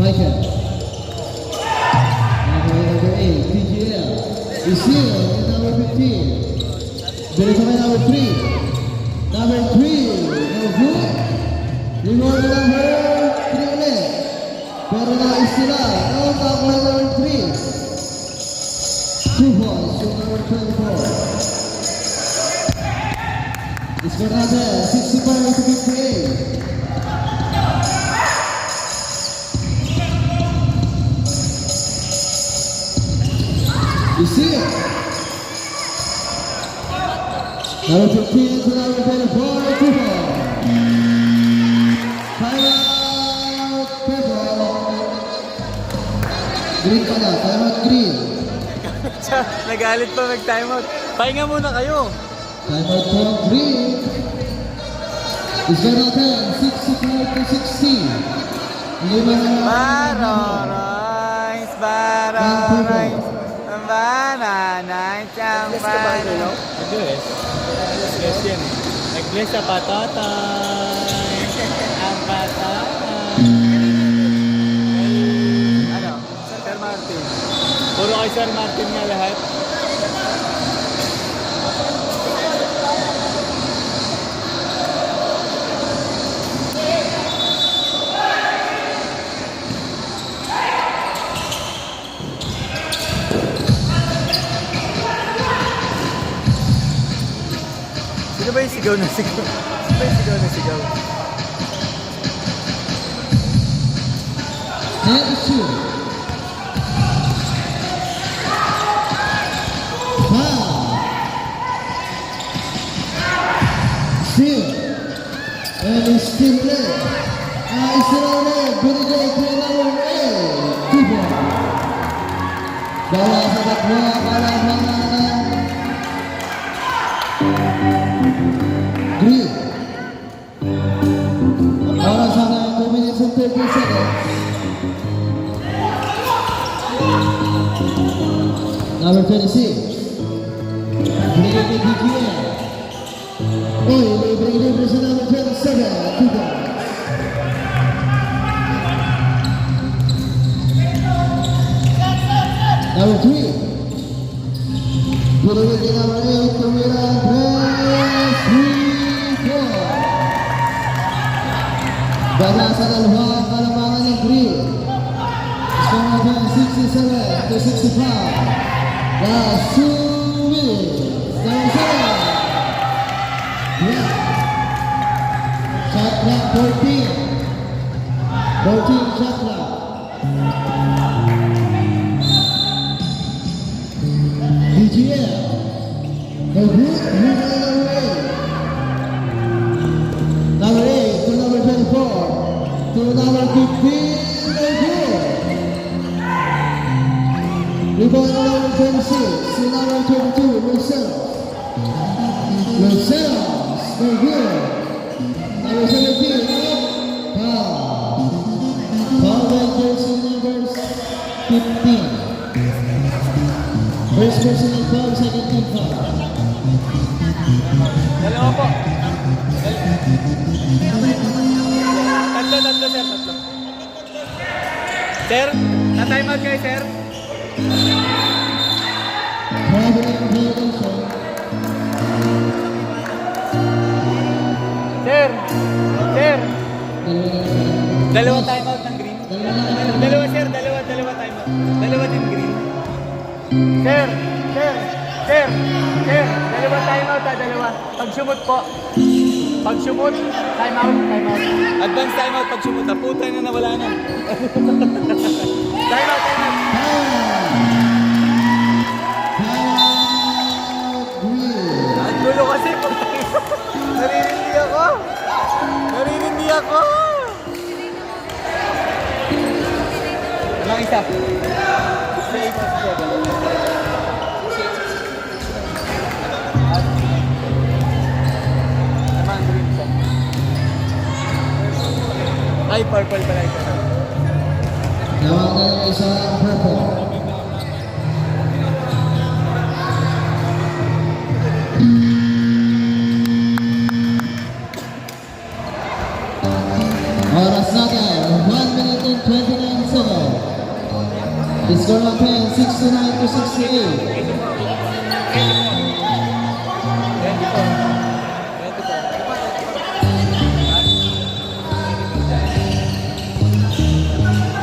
Michael. Number 8, PGL. Is here in number 15. Dito kay number 3. Number 3, no good. Reward number 3 ulit. Pero nais sila. No, tackle number 3. 2 points to number 24. Score natin, 65 to 58. You see it? Number 15 to number 24, Cooper. Time out, Cooper. Green ka na, time out green. Nagalit pa mag-timeout. Pahinga muna kayo. Time out for green. Score natin, 65 to 60. Lima na lang. Baroroys, banana, isang banana. Nag-bless. Nag-bless yan eh. Nag-bless sa patatay. Ang patatay. Ano? Sir Martin. Puro kay Sir Martin nga lahat. Sino ba yung sigaw na sigaw? Sino ba yung sigaw na sigaw? And shoot. Foul. Still. And it's still there. It's still there. Binigay kay number 8. Cooper. Bawal sa takbo. Kalaban ng Green. Oras na 2 minutes and 30 seconds. Number 26. Binigay kay DGN. Uy, libre sa number 27. Cooper. Number 3. Binigay kay number 8. Tumira. 3. Gana sa dalawang kalamangan ng green. Score natin 67 to 65. Last 2 minutes. Number 7. Yeah. Shot clock 14. 14 shot clock. DGL. The group moving away. Number 8 to number 24 to number 15. No good. Rebound to number 26 to number 22. Marcelo. Marcelo. No good. Number 17. Foul. Foul by jersey number 15. First personal foul, second team foul. Dalawa po. Tatlo, sir. Tatlo. Sir, na-time out kayo, sir. Traveling violation. Sir. Dalawa time out ng green. Dalawa, sir. Dalawa time out. Dalawa din green. Sir. Dalawa time out, dalawa. Pag sumot po. Pag sumot, time out. Advance time out pag sumot. Puta na nawala na. Time out. Ang gulo kasi. Naririndi ako. Walang isa. Ay, purple pala ito. Nawag na ng isang purple. Oras natin, 1 minute and 29 seconds. The score natin, 69 to 68.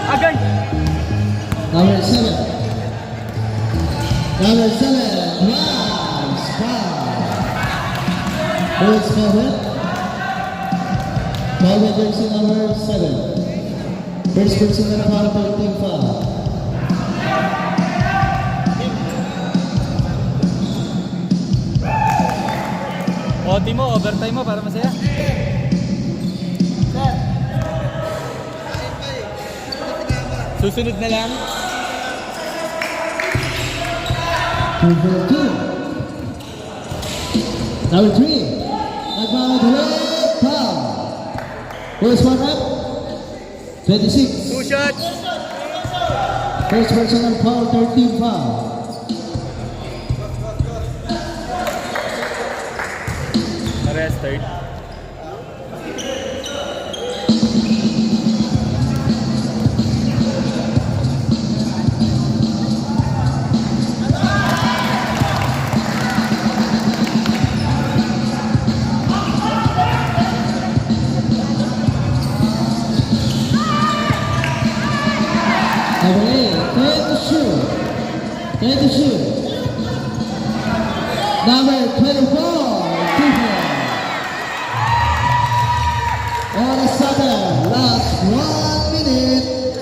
Agay! Number 7. Rise, foul. First foul. Foul by jersey number 7. First personal foul for team foul. OT mo, overtime mo para masaya. Susunod na lang. 2 for 2. Number 3. Nagmamagalit, foul. First one up, 26. Two shots. First personal foul, 13 foul. Parehas third. Number 8, take the shoot. Number 24, Tiffany. On a Saturday, last 1 minute.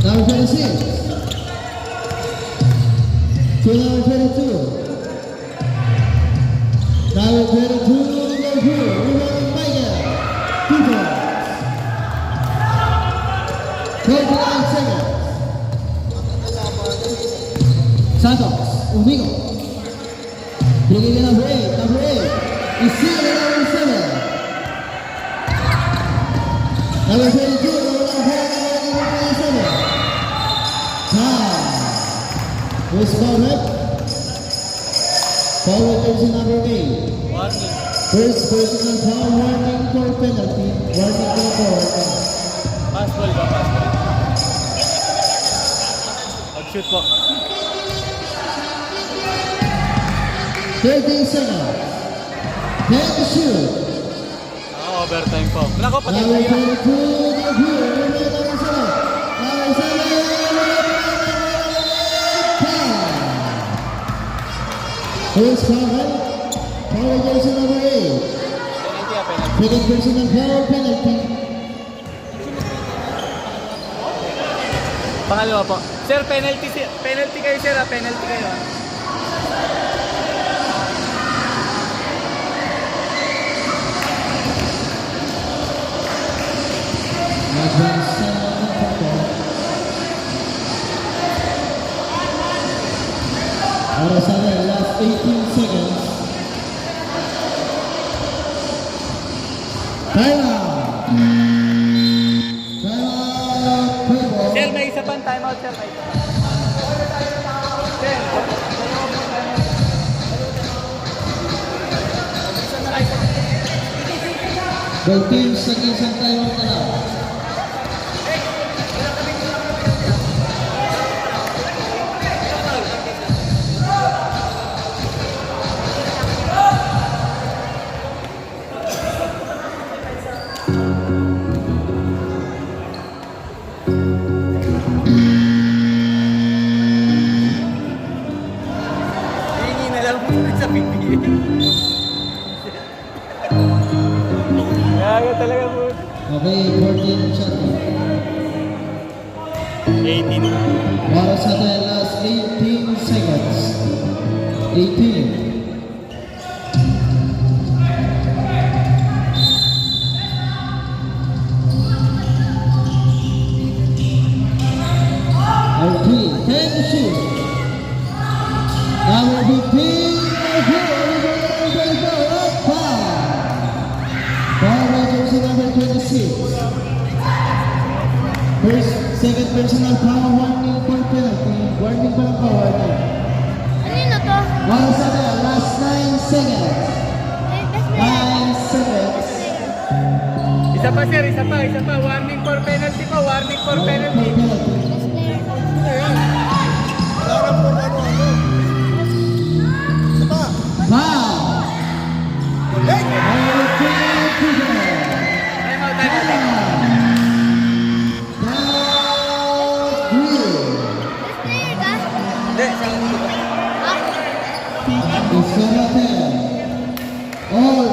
Number 26. To number 22. Number 22, number 2, Rebound Michael. Tiffany. 29 seconds. Santos, Umigo. Bringing in number 8. Is still in number 7. Number 22, number 27. Time. Who's foul up? Foul with jersey number 8. Warning. First personal foul, warning for penalty. Warning for Fastball ba? Fastball. Pag-shoot po. 30 seconds. Take the shoot. overtime po. Nako, pati Number yan. 22, number 7. Number 7. First foul. Foul jersey number 8. Penalty ah, penalty. Second personal foul penalty. Pangalawa po. Sir, penalty kayo sir, penalty kayo. Advance sa para sa last 18 seconds. Time out! Time out! Purple. Sir, may isa pang timeout sir, may isa pang. Sir, 13 seconds ang time out na lang. hihingi na lang po sa PPA. Gago talaga po. Okay, 14 shot. 18. Para sa last 18 seconds. 18. Number 3, 10 to shoot. Number 15, foul jersey number 26. Second personal foul, warning for penalty. Warning pa lang po, warning. Ano to? Para sa last 9 seconds. 9 seconds. Isa pa sir, isa pa. Warning for penalty po, warning for Warning penalty. for penalty. Wala po ano. Isa pa. Foul. Hey! Number 3, Timeout, timeout. Player ka? Hindi, sa akin dito. Isa natin. All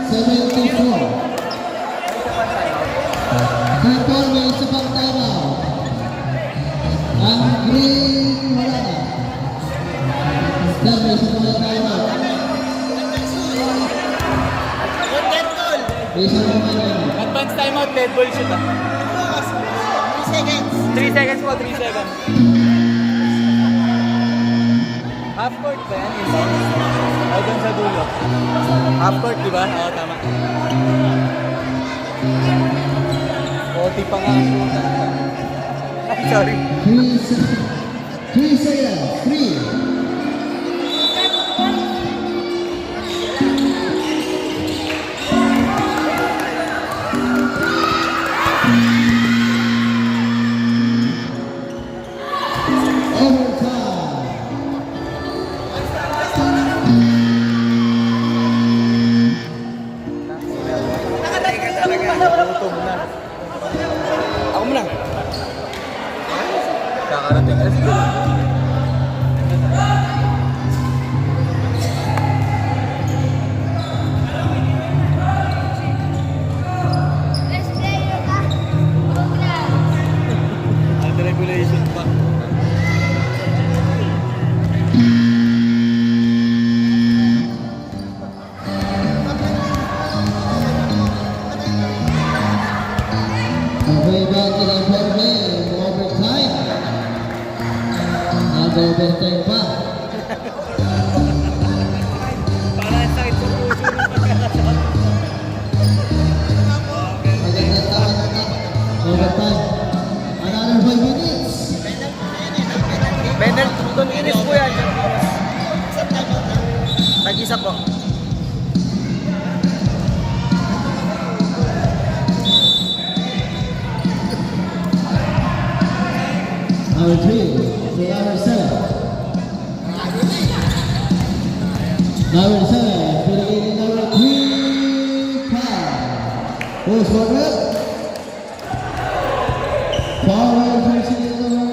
74. Purple may isa pang timeout. Ang green wala na. Islam may isa pang timeout. May isa pang timeout. Advance timeout, dead ball shoot ah. 3 seconds po, 3 seconds. Half court ba yan? O doon sa dulo. Half court, di ba? Oo, tama. OT pa nga. Ay, sorry. 3 seconds. 3. Gutom na. Ako muna. Kakarating na siguro. Best player ka? Program. At regulation pa. Okay, back to the Purple. Overtime. Nag-overtime pa. Parang sakit sa puso ng pagkakasama. Maganda tayo. Overtime. Another 5 minutes. Benel, doon inis po yan. Nag-isa po. Number 3 to number 7. Number 7, pinagiging number 3, foul. Goes for red. Foul jersey number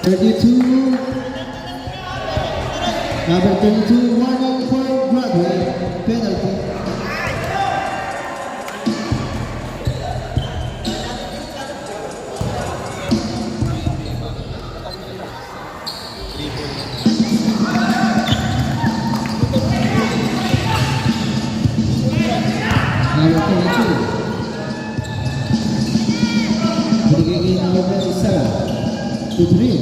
32. Number 32, warning for Broadway. Penalty. Number 22. Brigade number 7. 2-3.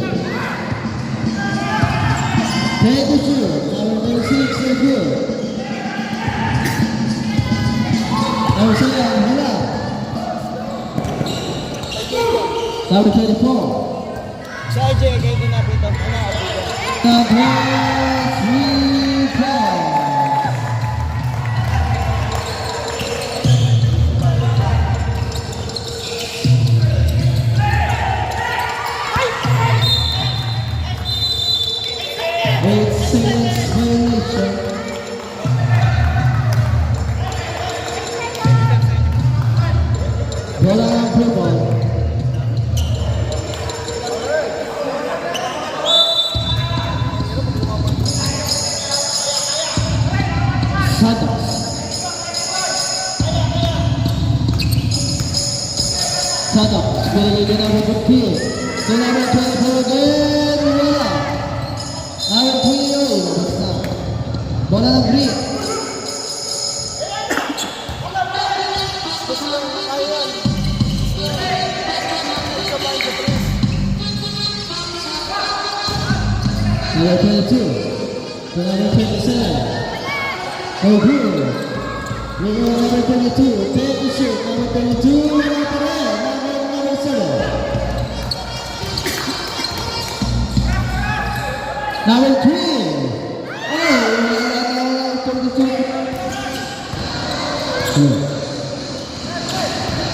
Take the shoot. Number 36, so good. Number 7, hala. Number 24. Si RJ, kayo tinapit ang apito. Number 3, foul. Eight seconds violation. Bola ng blue ball. Santos. Santos. Pinili na ng bukid. So number 24 again. Wala. Number 28. Basta. Bola ng green. Gusto lang tayo yan. Isa pa yung press. Number 22. To number 27. Oh, good. Ringing number 22. Take the shoot. Number 22. Wala pa rin. Number 7. Number 3. Oh, wala 22.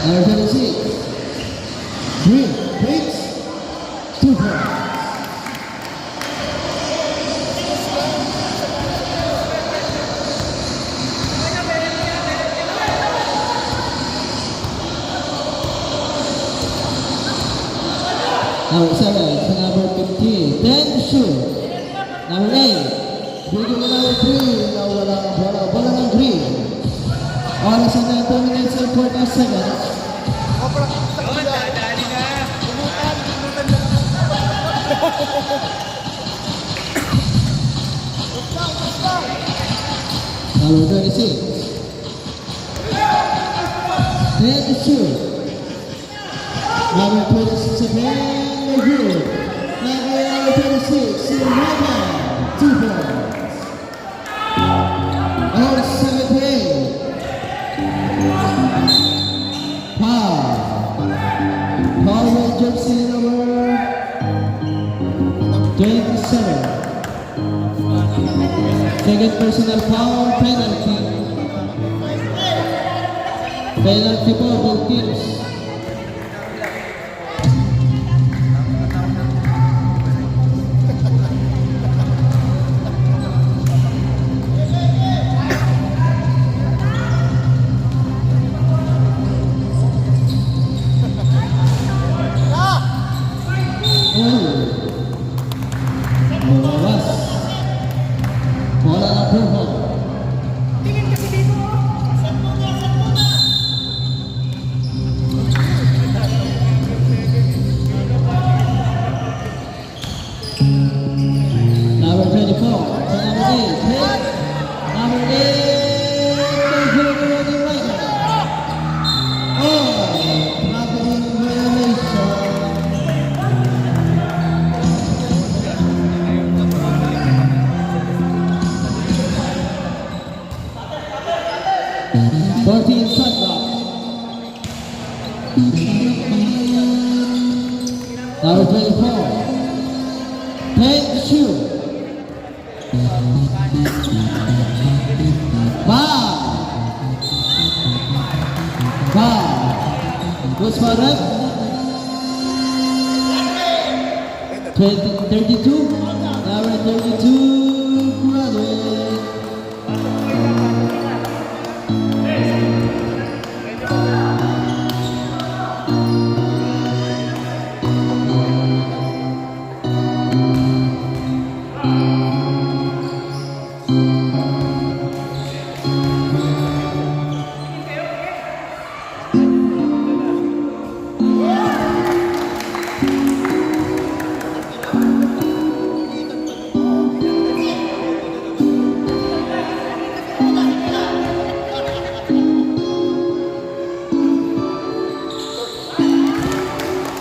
Number 26. Green. Breaks. 2 points. Number 7 to number 15. 10 to shoot. Number 8. Bigyan mo number 3. Nawala ang bola. Bola ng green. Oras na 2 minutes and 40 seconds. Dali na. Number 36. 10 to shoot. Number 26 again. No good. Number 26. Silvana. 2 points. All 7 to 8. Foul. Foul with jersey number 27. Second personal foul, penalty. Penalty for both teams. Lumabas. Bola ng blue ball. Number 24 to number 8. Hit. Number 8. No good on the right hand. Oh, traveling violation. Fourteen shot clock. Number 24. 10 to shoot. Foul. Foul. Goes for it. 32. Number 32. Broadway.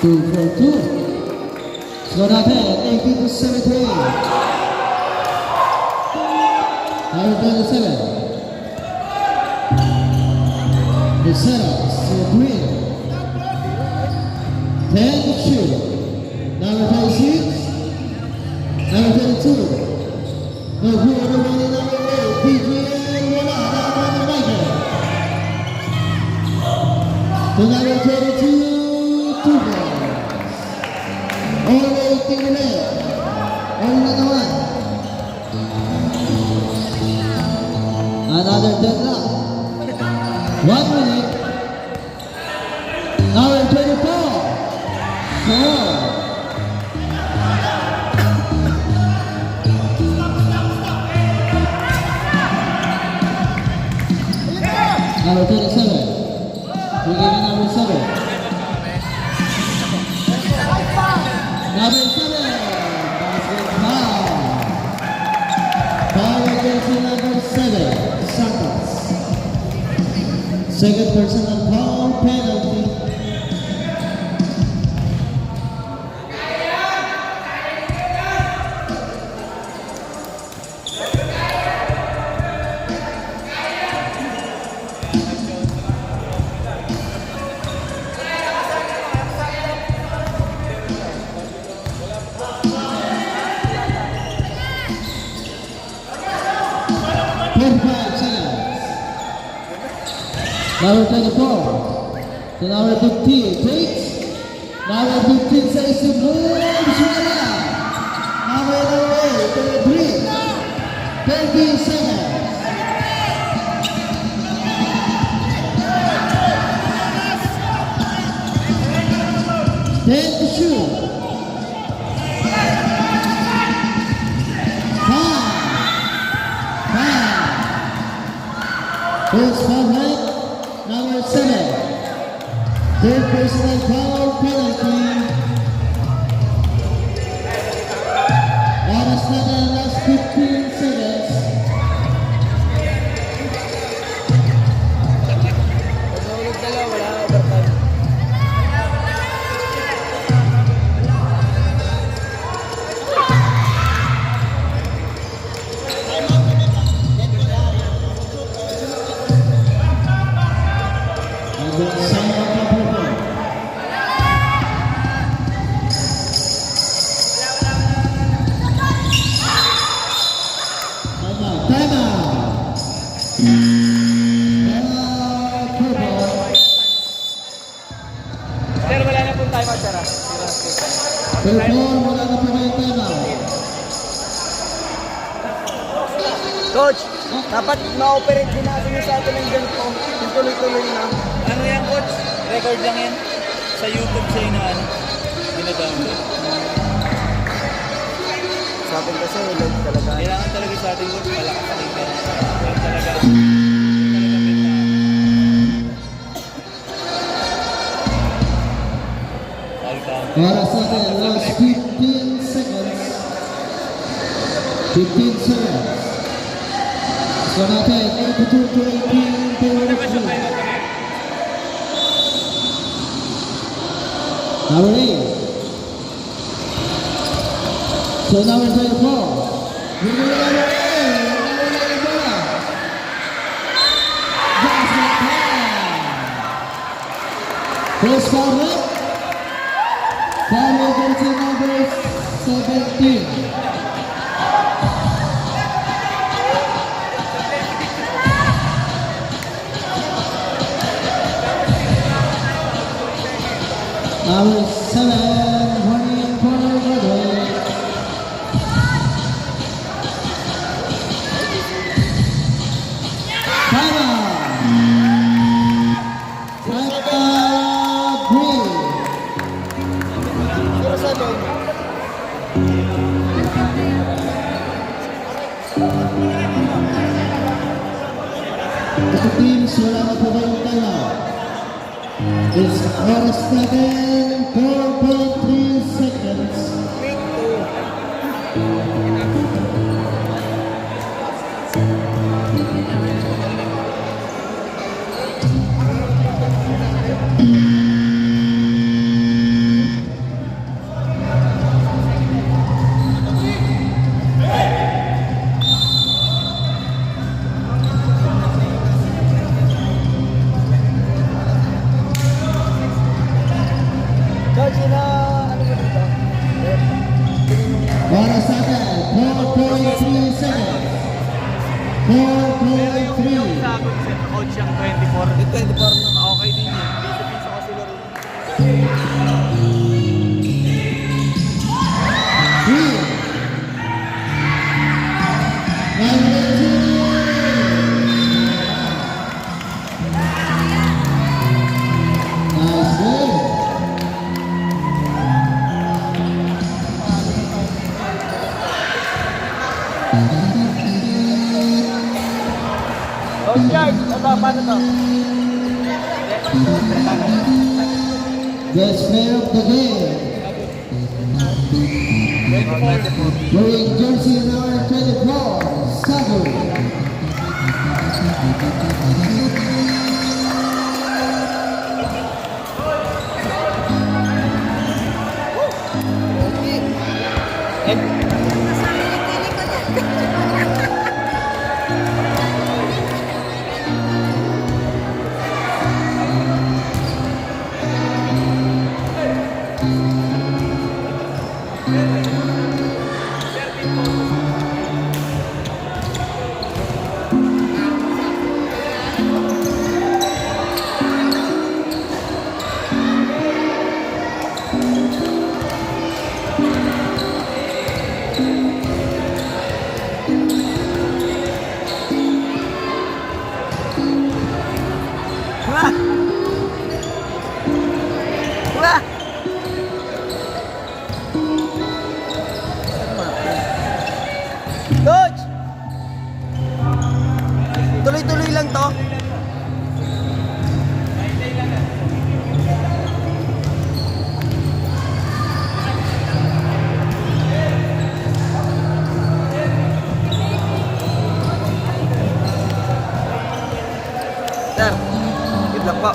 2-4-2. Score natin, 18-17. Number 27. The setup is green. 10-2. Number 26. Number 22. No good on the running number 8. PGN wala. Number Michael. To number 22. 2 balls. All 18 ulit. All na naman. Another deadlock. 1 minute. Number 24. 4. Number 27. We're giving number 7. Number 7. Basket foul. Foul against number 7. Santos. Second personal foul penalty. Number 24 to number 15 takes. Number 15 says to move. Number 8, 23. 30 seconds. Ten to shoot. 5. First foul hit. Number 7. Third personal foul penalty. Oras na na last 15 seconds. Pag-ulit na lang, wala overtime. And then Simon Caputo. Timeout. Timeout. Pero wala na pong timeout, Tara. Therefore, wala na po kayo timeout. Coach, dapat ma-operate din natin yung sa atin ng ganito. Yung tuloy-tuloy na. Ano yan, coach? Record lang yan. Sa YouTube siya na ano, ginadownload. Sa atin kasi, live talaga. Kailangan talaga sa ating coach, malakas ang internet. Yun talaga. Foul count. Oras natin, last 15 seconds. 15 seconds. So natin, 82 to 18 to 1. Number 8. So number 24. Bigyan mo number 8. Number 8 bola. Basket foul. First foul hit. Foul against number 17. Number 7, running corner Broadway. Timeout. Timeout, Green. 0-7. Ito teams, wala na po kayong timeout. It's oras natin, 4.3 seconds. Quick 2. coach yung 24. Yung 24 na. Okay din yun. Piso-piso kasi laro. Nice game. Coach George, paano to? Best player of the game. Wearing jersey number 24, Sabu. Coach! Tuloy-tuloy lang to. Sir, good luck po.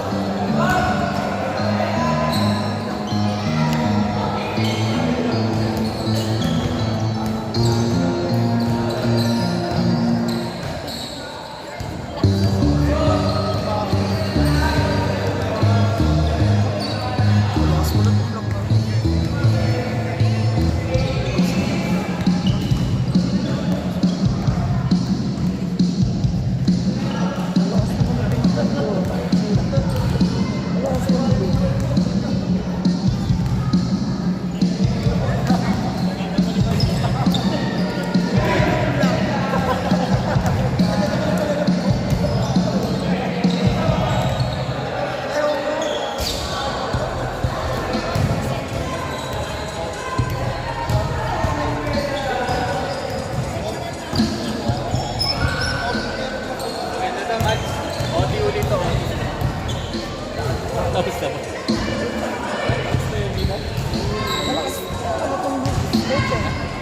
Tapos na.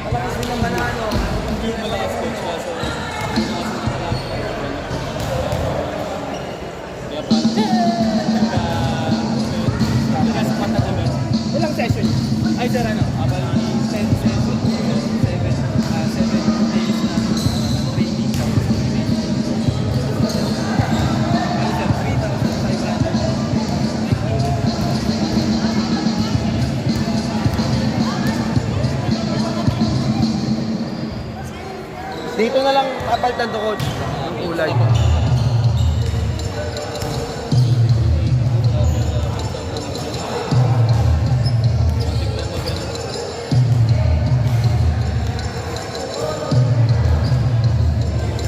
Malakas din naman na ano. Hindi yung malakas coach kaso. Kaya parang nagkasapat na kami. Ilang session? Ay sir ano, abal 10 session, 7 days na training sa ay sir, 3,500. Dito na lang papalitan to, coach. Ang kulay.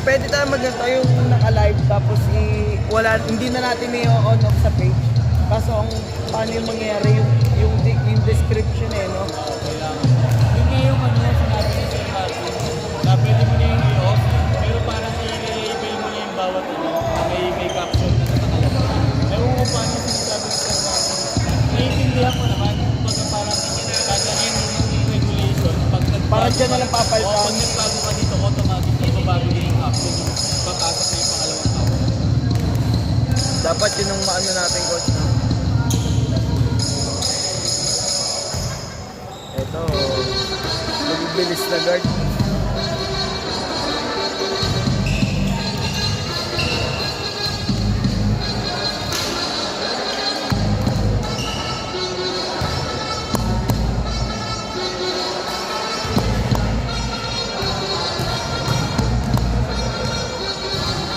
Pwede tayo mag-ganito yung naka-live tapos hindi na natin i-on off sa page. Kaso paano yung mangyayari yung description no? Yun nga yung ano, sinabi ni Sir Martin, na pwede mo na yung i-off, pero parang i-label mo na yung bawat ano, may caption na nakalagay. Ewan ko paano sinasabi ni Sir Martin. Naiintindihan ko naman, pagka parang kakain yung regulation, pag Parang dyan na lang papalitan. pag nagbago ka dito, automatic magbabago din yung caption, yung papasok na yung pangalawang caption. Dapat yun ang maano natin, coach. No? Ito, magbibilis na guard.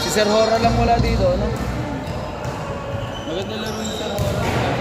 Si Sir Hora lang wala dito, no? Maganda laro yung Sir Hora.